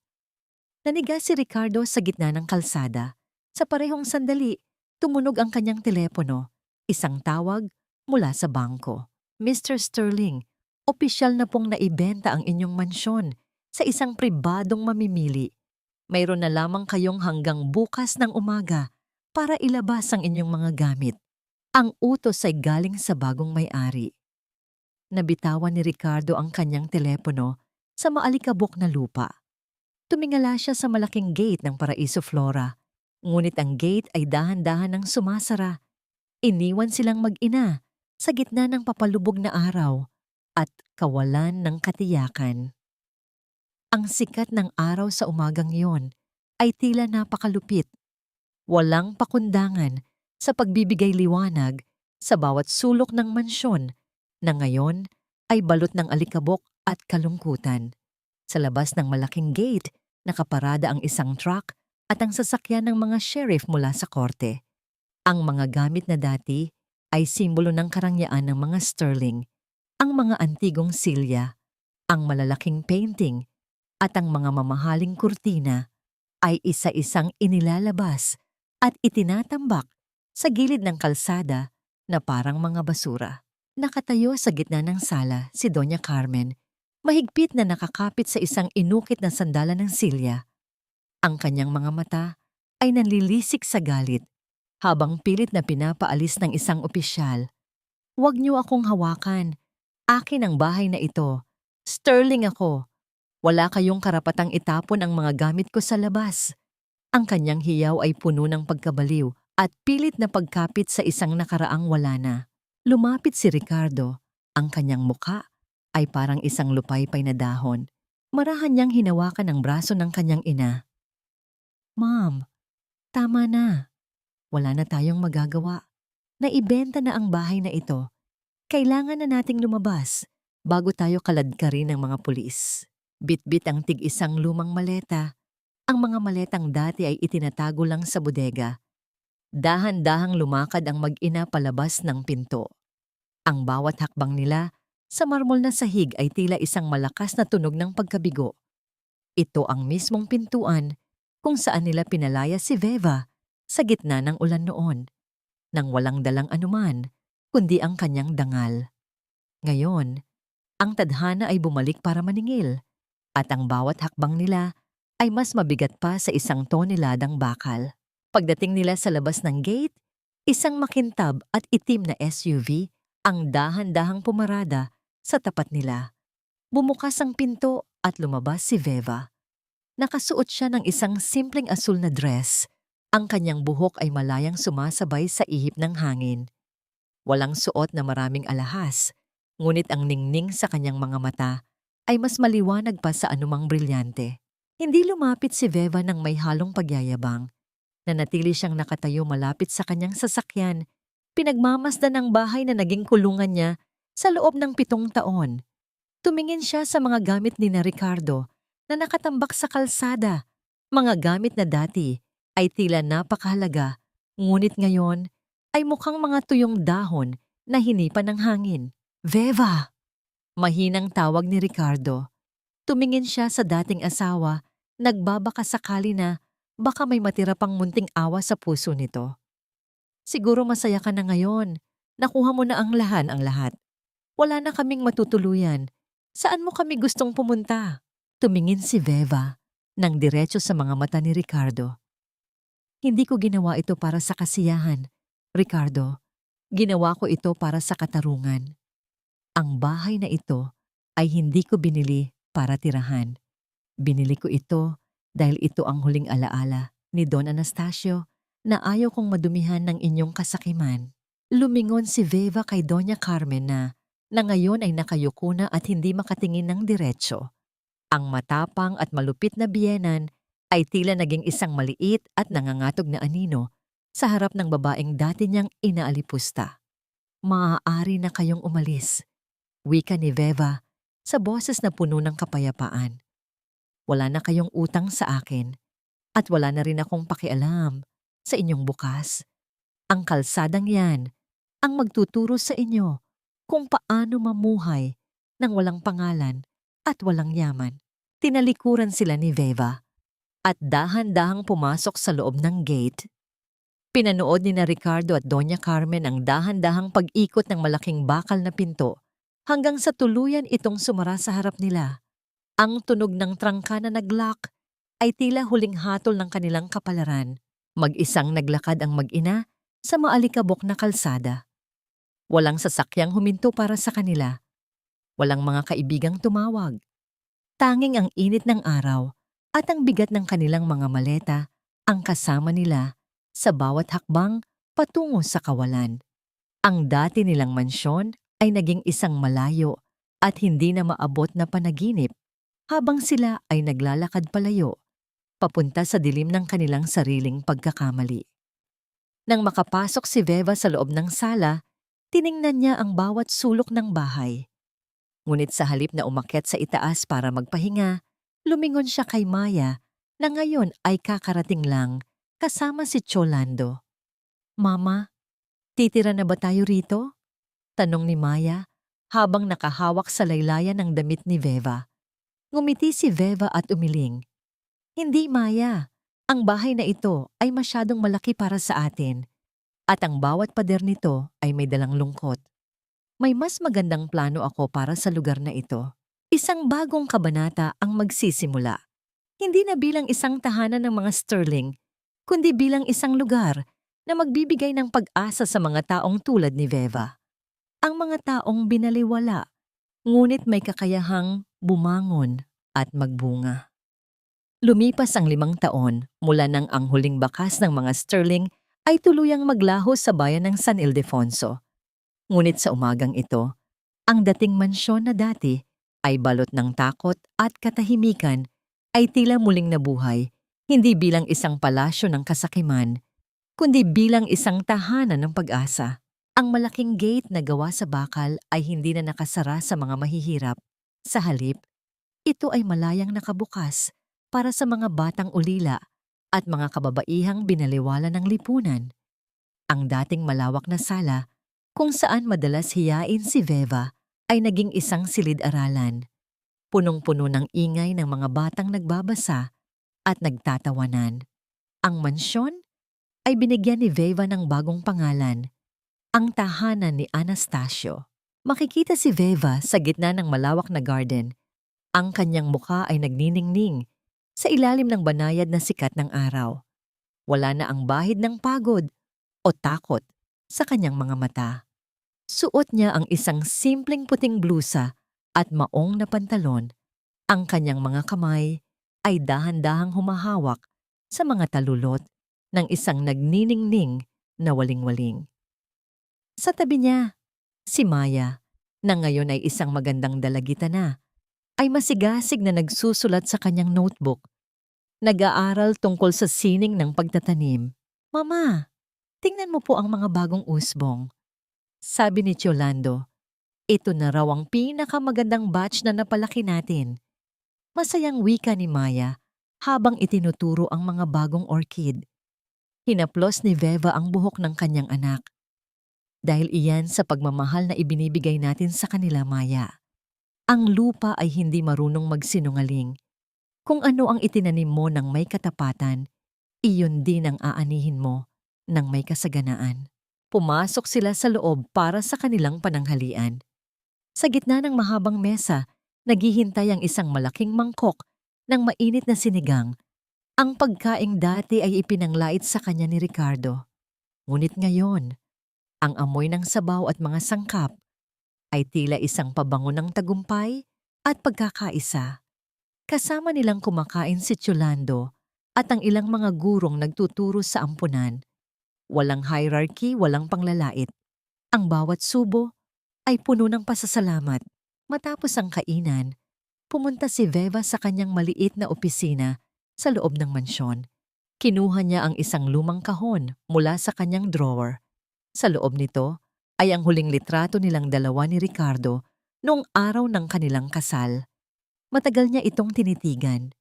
Naniga si Ricardo sa gitna ng kalsada. Sa parehong sandali, tumunog ang kanyang telepono. Isang tawag mula sa bangko. Mr. Sterling, opisyal na pong naibenta ang inyong mansyon sa isang pribadong mamimili. Mayroon na lamang kayong hanggang bukas ng umaga para ilabas ang inyong mga gamit. Ang utos ay galing sa bagong may-ari. Nabitawan ni Ricardo ang kanyang telepono sa maalikabok na lupa. Tumingala siya sa malaking gate ng Paraiso Flora. Ngunit ang gate ay dahan-dahan ng sumasara. Iniwan silang mag-ina sa gitna ng papalubog na araw at kawalan ng katiyakan. Ang sikat ng araw sa umagang iyon ay tila napakalupit. Walang pakundangan sa pagbibigay liwanag sa bawat sulok ng mansyon na ngayon ay balot ng alikabok at kalungkutan. Sa labas ng malaking gate, nakaparada ang isang truck at ang sasakyan ng mga sheriff mula sa korte. Ang mga gamit na dati ay simbolo ng karangyaan ng mga Sterling, ang mga antigong silya, ang malalaking painting, at ang mga mamahaling kurtina ay isa-isang inilalabas at itinatambak sa gilid ng kalsada na parang mga basura. Nakatayo sa gitna ng sala si Doña Carmen, mahigpit na nakakapit sa isang inukit na sandalan ng silya. Ang kanyang mga mata ay nanlilisik sa galit habang pilit na pinapaalis ng isang opisyal. Huwag niyo akong hawakan. Akin ang bahay na ito. Sterling ako. Wala kayong karapatang itapon ang mga gamit ko sa labas. Ang kanyang hiyaw ay puno ng pagkabaliw at pilit na pagkapit sa isang nakaraang wala na. Lumapit si Ricardo. Ang kanyang muka ay parang isang lupaypay na dahon. Marahan niyang hinawakan ang braso ng kanyang ina. Ma'am, tama na. Wala na tayong magagawa. Naibenta na ang bahay na ito. Kailangan na nating lumabas bago tayo kaladkarin ng mga pulis. Bit-bit ang tig-isang lumang maleta. Ang mga maletang dati ay itinatago lang sa bodega. Dahan-dahang lumakad ang mag-ina palabas ng pinto. Ang bawat hakbang nila sa marmol na sahig ay tila isang malakas na tunog ng pagkabigo. Ito ang mismong pintuan kung saan nila pinalaya si Veva sa gitna ng ulan noon, nang walang dalang anuman, kundi ang kanyang dangal. Ngayon, ang tadhana ay bumalik para maningil, at ang bawat hakbang nila ay mas mabigat pa sa 1 toneladang bakal. Pagdating nila sa labas ng gate, isang makintab at itim na SUV ang dahan-dahang pumarada sa tapat nila. Bumukas ang pinto at lumabas si Veva. Nakasuot siya ng isang simpleng asul na dress. Ang kanyang buhok ay malayang sumasabay sa ihip ng hangin. Walang suot na maraming alahas, ngunit ang ningning sa kanyang mga mata ay mas maliwanag pa sa anumang brilyante. Hindi lumapit si Veva ng may halong pagyayabang. Nanatili siyang nakatayo malapit sa kanyang sasakyan, pinagmamasdan ang bahay na naging kulungan niya sa loob ng 7 taon. Tumingin siya sa mga gamit ni na Ricardo na nakatambak sa kalsada, mga gamit na dati ay tila napakahalaga, ngunit ngayon ay mukhang mga tuyong dahon na hinipan ng hangin. Veva! Mahinang tawag ni Ricardo. Tumingin siya sa dating asawa, nagbabaka sakali na baka may matira pang munting awa sa puso nito. Siguro masaya ka na ngayon. Nakuha mo na ang lahat. Wala na kaming matutuluyan. Saan mo kami gustong pumunta? Tumingin si Veva nang diretso sa mga mata ni Ricardo. Hindi ko ginawa ito para sa kasiyahan, Ricardo. Ginawa ko ito para sa katarungan. Ang bahay na ito ay hindi ko binili para tirahan. Binili ko ito dahil ito ang huling alaala ni Don Anastasio na ayaw kong madumihan ng inyong kasakiman. Lumingon si Veva kay Doña Carmen na ngayon ay nakayuko na at hindi makatingin ng diretso. Ang matapang at malupit na biyenan ay tila naging isang maliit at nangangatog na anino sa harap ng babaeng dati niyang inaalipusta. Maaari na kayong umalis, wika ni Veva sa boses na puno ng kapayapaan. Wala na kayong utang sa akin at wala na rin akong pakialam sa inyong bukas. Ang kalsadang yan ang magtuturo sa inyo kung paano mamuhay ng walang pangalan at walang yaman. Tinalikuran sila ni Veva at dahan-dahang pumasok sa loob ng gate. Pinanood ni na Ricardo at Doña Carmen ang dahan-dahang pag-ikot ng malaking bakal na pinto hanggang sa tuluyan itong sumara sa harap nila. Ang tunog ng trangka na nag-lock ay tila huling hatol ng kanilang kapalaran. Mag-isang naglakad ang mag-ina sa maalikabok na kalsada. Walang sasakyang huminto para sa kanila. Walang mga kaibigang tumawag. Tanging ang init ng araw at ang bigat ng kanilang mga maleta ang kasama nila sa bawat hakbang patungo sa kawalan. Ang dati nilang mansyon ay naging isang malayo at hindi na maabot na panaginip habang sila ay naglalakad palayo, papunta sa dilim ng kanilang sariling pagkakamali. Nang makapasok si Veva sa loob ng sala, tiningnan niya ang bawat sulok ng bahay. Ngunit sa halip na umakyat sa itaas para magpahinga, lumingon siya kay Maya na ngayon ay kakarating lang kasama si Cholando. Mama, titira na ba tayo rito? Tanong ni Maya habang nakahawak sa laylayan ng damit ni Veva. Ngumiti si Veva at umiling. Hindi, Maya. Ang bahay na ito ay masyadong malaki para sa atin at ang bawat pader nito ay may dalang lungkot. May mas magandang plano ako para sa lugar na ito. Isang bagong kabanata ang magsisimula. Hindi na bilang isang tahanan ng mga Sterling, kundi bilang isang lugar na magbibigay ng pag-asa sa mga taong tulad ni Veva. Ang mga taong binaliwala, ngunit may kakayahang bumangon at magbunga. Lumipas ang 5 taon mula nang ang huling bakas ng mga Sterling ay tuluyang maglaho sa bayan ng San Ildefonso. Ngunit sa umagang ito, ang dating mansyon na dati ay balot ng takot at katahimikan ay tila muling nabuhay, hindi bilang isang palasyo ng kasakiman, kundi bilang isang tahanan ng pag-asa. Ang malaking gate na gawa sa bakal ay hindi na nakasara sa mga mahihirap. Sa halip, ito ay malayang nakabukas para sa mga batang ulila at mga kababaihang binaliwala ng lipunan. Ang dating malawak na sala kung saan madalas hiyain si Veva ay naging isang silid-aralan. Punong-puno ng ingay ng mga batang nagbabasa at nagtatawanan. Ang mansyon ay binigyan ni Veva ng bagong pangalan, ang tahanan ni Anastasio. Makikita si Veva sa gitna ng malawak na garden. Ang kanyang mukha ay nagniningning, sa ilalim ng banayad na sikat ng araw. Wala na ang bahid ng pagod o takot sa kanyang mga mata. Suot niya ang isang simpleng puting blusa at maong na pantalon. Ang kanyang mga kamay ay dahan-dahang humahawak sa mga talulot ng isang nagniningning na waling-waling. Sa tabi niya, si Maya, na ngayon ay isang magandang dalagita na, ay masigasig na nagsusulat sa kanyang notebook. Nag-aaral tungkol sa sining ng pagtatanim. "Mama, tingnan mo po ang mga bagong usbong," sabi ni Yolando. "Ito na raw ang pinakamagandang batch na napalaki natin." Masayang wika ni Maya habang itinuturo ang mga bagong orchid. Hinaplos ni Veva ang buhok ng kanyang anak. "Dahil iyan sa pagmamahal na ibinibigay natin sa kanila, Maya. Ang lupa ay hindi marunong magsinungaling. Kung ano ang itinanim mo ng may katapatan, iyon din ang aanihin mo ng may kasaganaan." Pumasok sila sa loob para sa kanilang pananghalian. Sa gitna ng mahabang mesa, naghihintay ang isang malaking mangkok ng mainit na sinigang. Ang pagkaing dati ay ipinanglait sa kanya ni Ricardo. Ngunit ngayon, ang amoy ng sabaw at mga sangkap ay tila isang pabango ng tagumpay at pagkakaisa. Kasama nilang kumakain si Yolando at ang ilang mga gurong nagtuturo sa ampunan. Walang hierarchy, walang panglalait. Ang bawat subo ay puno ng pasasalamat. Matapos ang kainan, pumunta si Veva sa kanyang maliit na opisina sa loob ng mansyon. Kinuha niya ang isang lumang kahon mula sa kanyang drawer. Sa loob nito ay ang huling litrato nilang dalawa ni Ricardo noong araw ng kanilang kasal. Matagal niya itong tinitigan.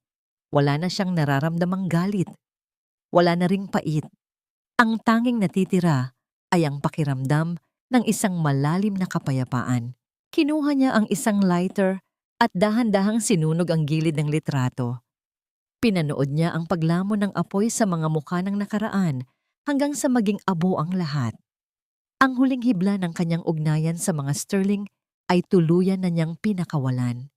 Wala na siyang nararamdamang galit. Wala na ring pait. Ang tanging natitira ay ang pakiramdam ng isang malalim na kapayapaan. Kinuha niya ang isang lighter at dahan-dahang sinunog ang gilid ng litrato. Pinanood niya ang paglamon ng apoy sa mga mukha ng nakaraan hanggang sa maging abo ang lahat. Ang huling hibla ng kanyang ugnayan sa mga Sterling ay tuluyan na niyang pinakawalan.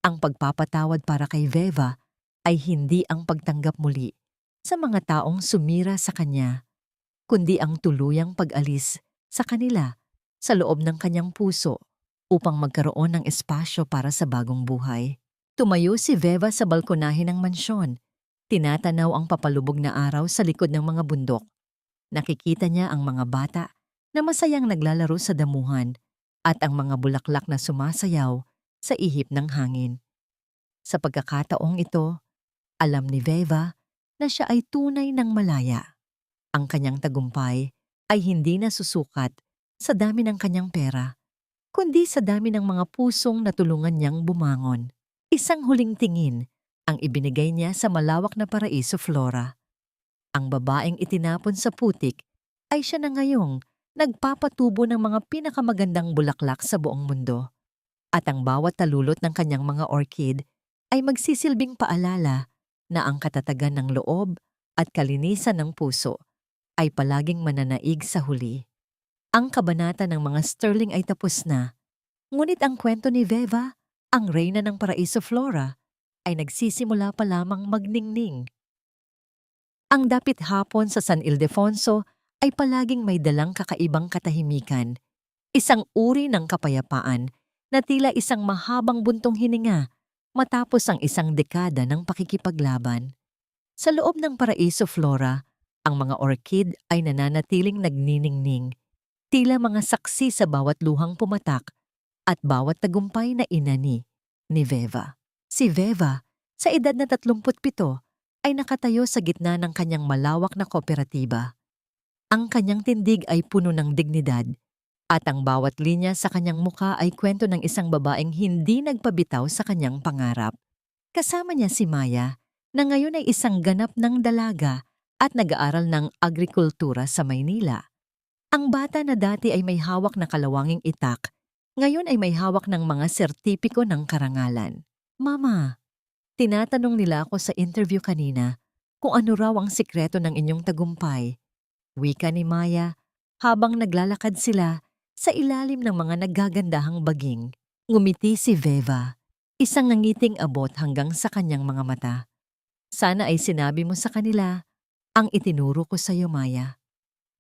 Ang pagpapatawad para kay Veva ay hindi ang pagtanggap muli sa mga taong sumira sa kanya, kundi ang tuluyang pag-alis sa kanila sa loob ng kanyang puso upang magkaroon ng espasyo para sa bagong buhay. Tumayo si Veva sa balkonahe ng mansyon. Tinatanaw ang papalubog na araw sa likod ng mga bundok. Nakikita niya ang mga bata na masayang naglalaro sa damuhan at ang mga bulaklak na sumasayaw sa ihip ng hangin. Sa pagkakataong ito, alam ni Veva na siya ay tunay ng malaya. Ang kanyang tagumpay ay hindi nasusukat sa dami ng kanyang pera, kundi sa dami ng mga pusong natulungan niyang bumangon. Isang huling tingin ang ibinigay niya sa malawak na paraiso Flora. Ang babaeng itinapon sa putik ay siya na ngayong nagpapatubo ng mga pinakamagandang bulaklak sa buong mundo. At ang bawat talulot ng kanyang mga orchid ay magsisilbing paalala na ang katatagan ng loob at kalinisan ng puso ay palaging mananaig sa huli. Ang kabanata ng mga Sterling ay tapos na, ngunit ang kwento ni Veva, ang reyna ng paraiso Flora, ay nagsisimula pa lamang magningning. Ang dapit hapon sa San Ildefonso ay palaging may dalang kakaibang katahimikan, isang uri ng kapayapaan na tila isang mahabang buntong hininga matapos ang isang dekada ng pakikipaglaban. Sa loob ng paraiso Flora, ang mga orchid ay nananatiling nagniningning, tila mga saksi sa bawat luhang pumatak at bawat tagumpay na inani ni Veva. Si Veva, sa edad na 37, ay nakatayo sa gitna ng kanyang malawak na kooperatiba. Ang kanyang tindig ay puno ng dignidad at ang bawat linya sa kanyang mukha ay kwento ng isang babaeng hindi nagpabitaw sa kanyang pangarap. Kasama niya si Maya, na ngayon ay isang ganap ng dalaga at nag-aaral ng agrikultura sa Maynila. Ang bata na dati ay may hawak na kalawanging itak, ngayon ay may hawak ng mga sertipiko ng karangalan. "Mama, tinatanong nila ako sa interview kanina kung ano raw ang sikreto ng inyong tagumpay," wika ni Maya habang naglalakad sila sa ilalim ng mga naggagandahang baging. Ngumiti si Veva, isang nangiting abot hanggang sa kanyang mga mata. Sana ay sinabi mo sa kanila ang itinuro ko sa iyo, Maya.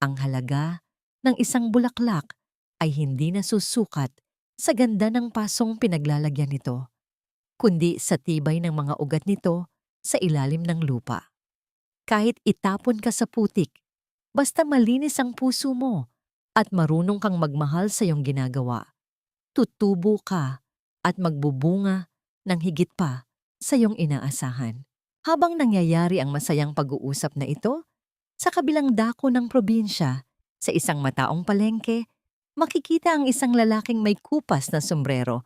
Ang halaga ng isang bulaklak ay hindi nasusukat sa ganda ng pasong pinaglalagyan nito, kundi sa tibay ng mga ugat nito sa ilalim ng lupa. Kahit itapon ka sa putik, basta malinis ang puso mo at marunong kang magmahal sa iyong ginagawa, tutubo ka at magbubunga ng higit pa sa iyong inaasahan. Habang nangyayari ang masayang pag-uusap na ito, sa kabilang dako ng probinsya, sa isang mataong palengke, makikita ang isang lalaking may kupas na sombrero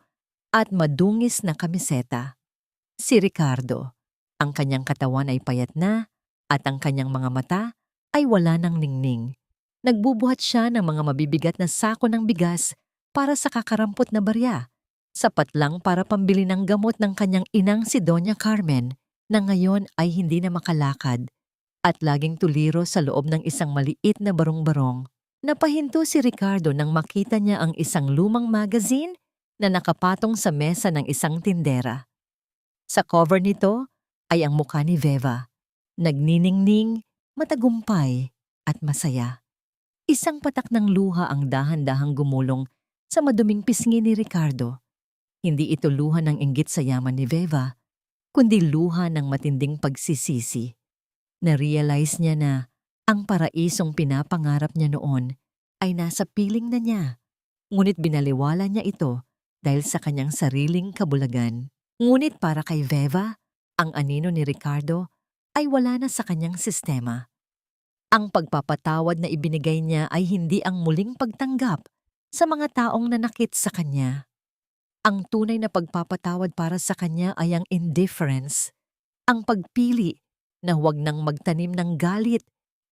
at madungis na kamiseta. Si Ricardo. Ang kanyang katawan ay payat na at ang kanyang mga mata ay wala ng ningning. Nagbubuhat siya ng mga mabibigat na sako ng bigas para sa kakarampot na barya. Sapat lang para pambili ng gamot ng kanyang inang si Doña Carmen na ngayon ay hindi na makalakad at laging tuliro sa loob ng isang maliit na barong-barong. Napahinto si Ricardo nang makita niya ang isang lumang magazine na nakapatong sa mesa ng isang tindera. Sa cover nito ay ang mukha ni Veva, nagniningning, matagumpay at masaya. Isang patak ng luha ang dahan-dahang gumulong sa maduming pisngi ni Ricardo. Hindi ito luha ng inggit sa yaman ni Veva, kundi luha ng matinding pagsisisi. Na-realize niya na ang paraisong pinapangarap niya noon ay nasa piling na niya, ngunit binaliwala niya ito dahil sa kanyang sariling kabulagan. Ngunit para kay Veva, ang anino ni Ricardo ay wala na sa kanyang sistema. Ang pagpapatawad na ibinigay niya ay hindi ang muling pagtanggap sa mga taong nanakit sa kanya. Ang tunay na pagpapatawad para sa kanya ay ang indifference, ang pagpili na huwag nang magtanim ng galit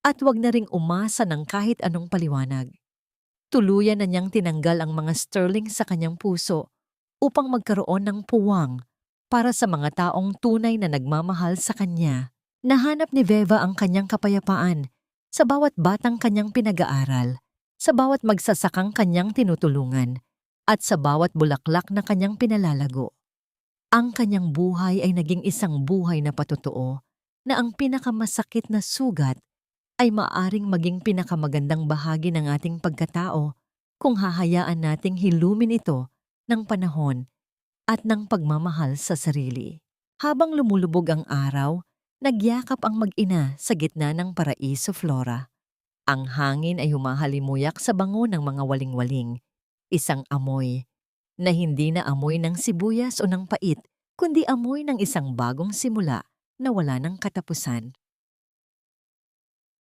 at huwag na ring umasa ng kahit anong paliwanag. Tuluyan na niyang tinanggal ang mga sterling sa kanyang puso upang magkaroon ng puwang para sa mga taong tunay na nagmamahal sa kanya. Nahanap ni Veva ang kanyang kapayapaan sa bawat batang kanyang pinag-aaral, sa bawat magsasakang kanyang tinutulungan, at sa bawat bulaklak na kanyang pinalalago. Ang kanyang buhay ay naging isang buhay na patotoo na ang pinakamasakit na sugat ay maaring maging pinakamagandang bahagi ng ating pagkatao kung hahayaan nating hilumin ito ng panahon at ng pagmamahal sa sarili. Habang lumulubog ang araw, nagyakap ang mag-ina sa gitna ng Paraiso Flora. Ang hangin ay humahalimuyak sa bango ng mga waling-waling, isang amoy na hindi na amoy ng sibuyas o ng pait, kundi amoy ng isang bagong simula na wala ng katapusan.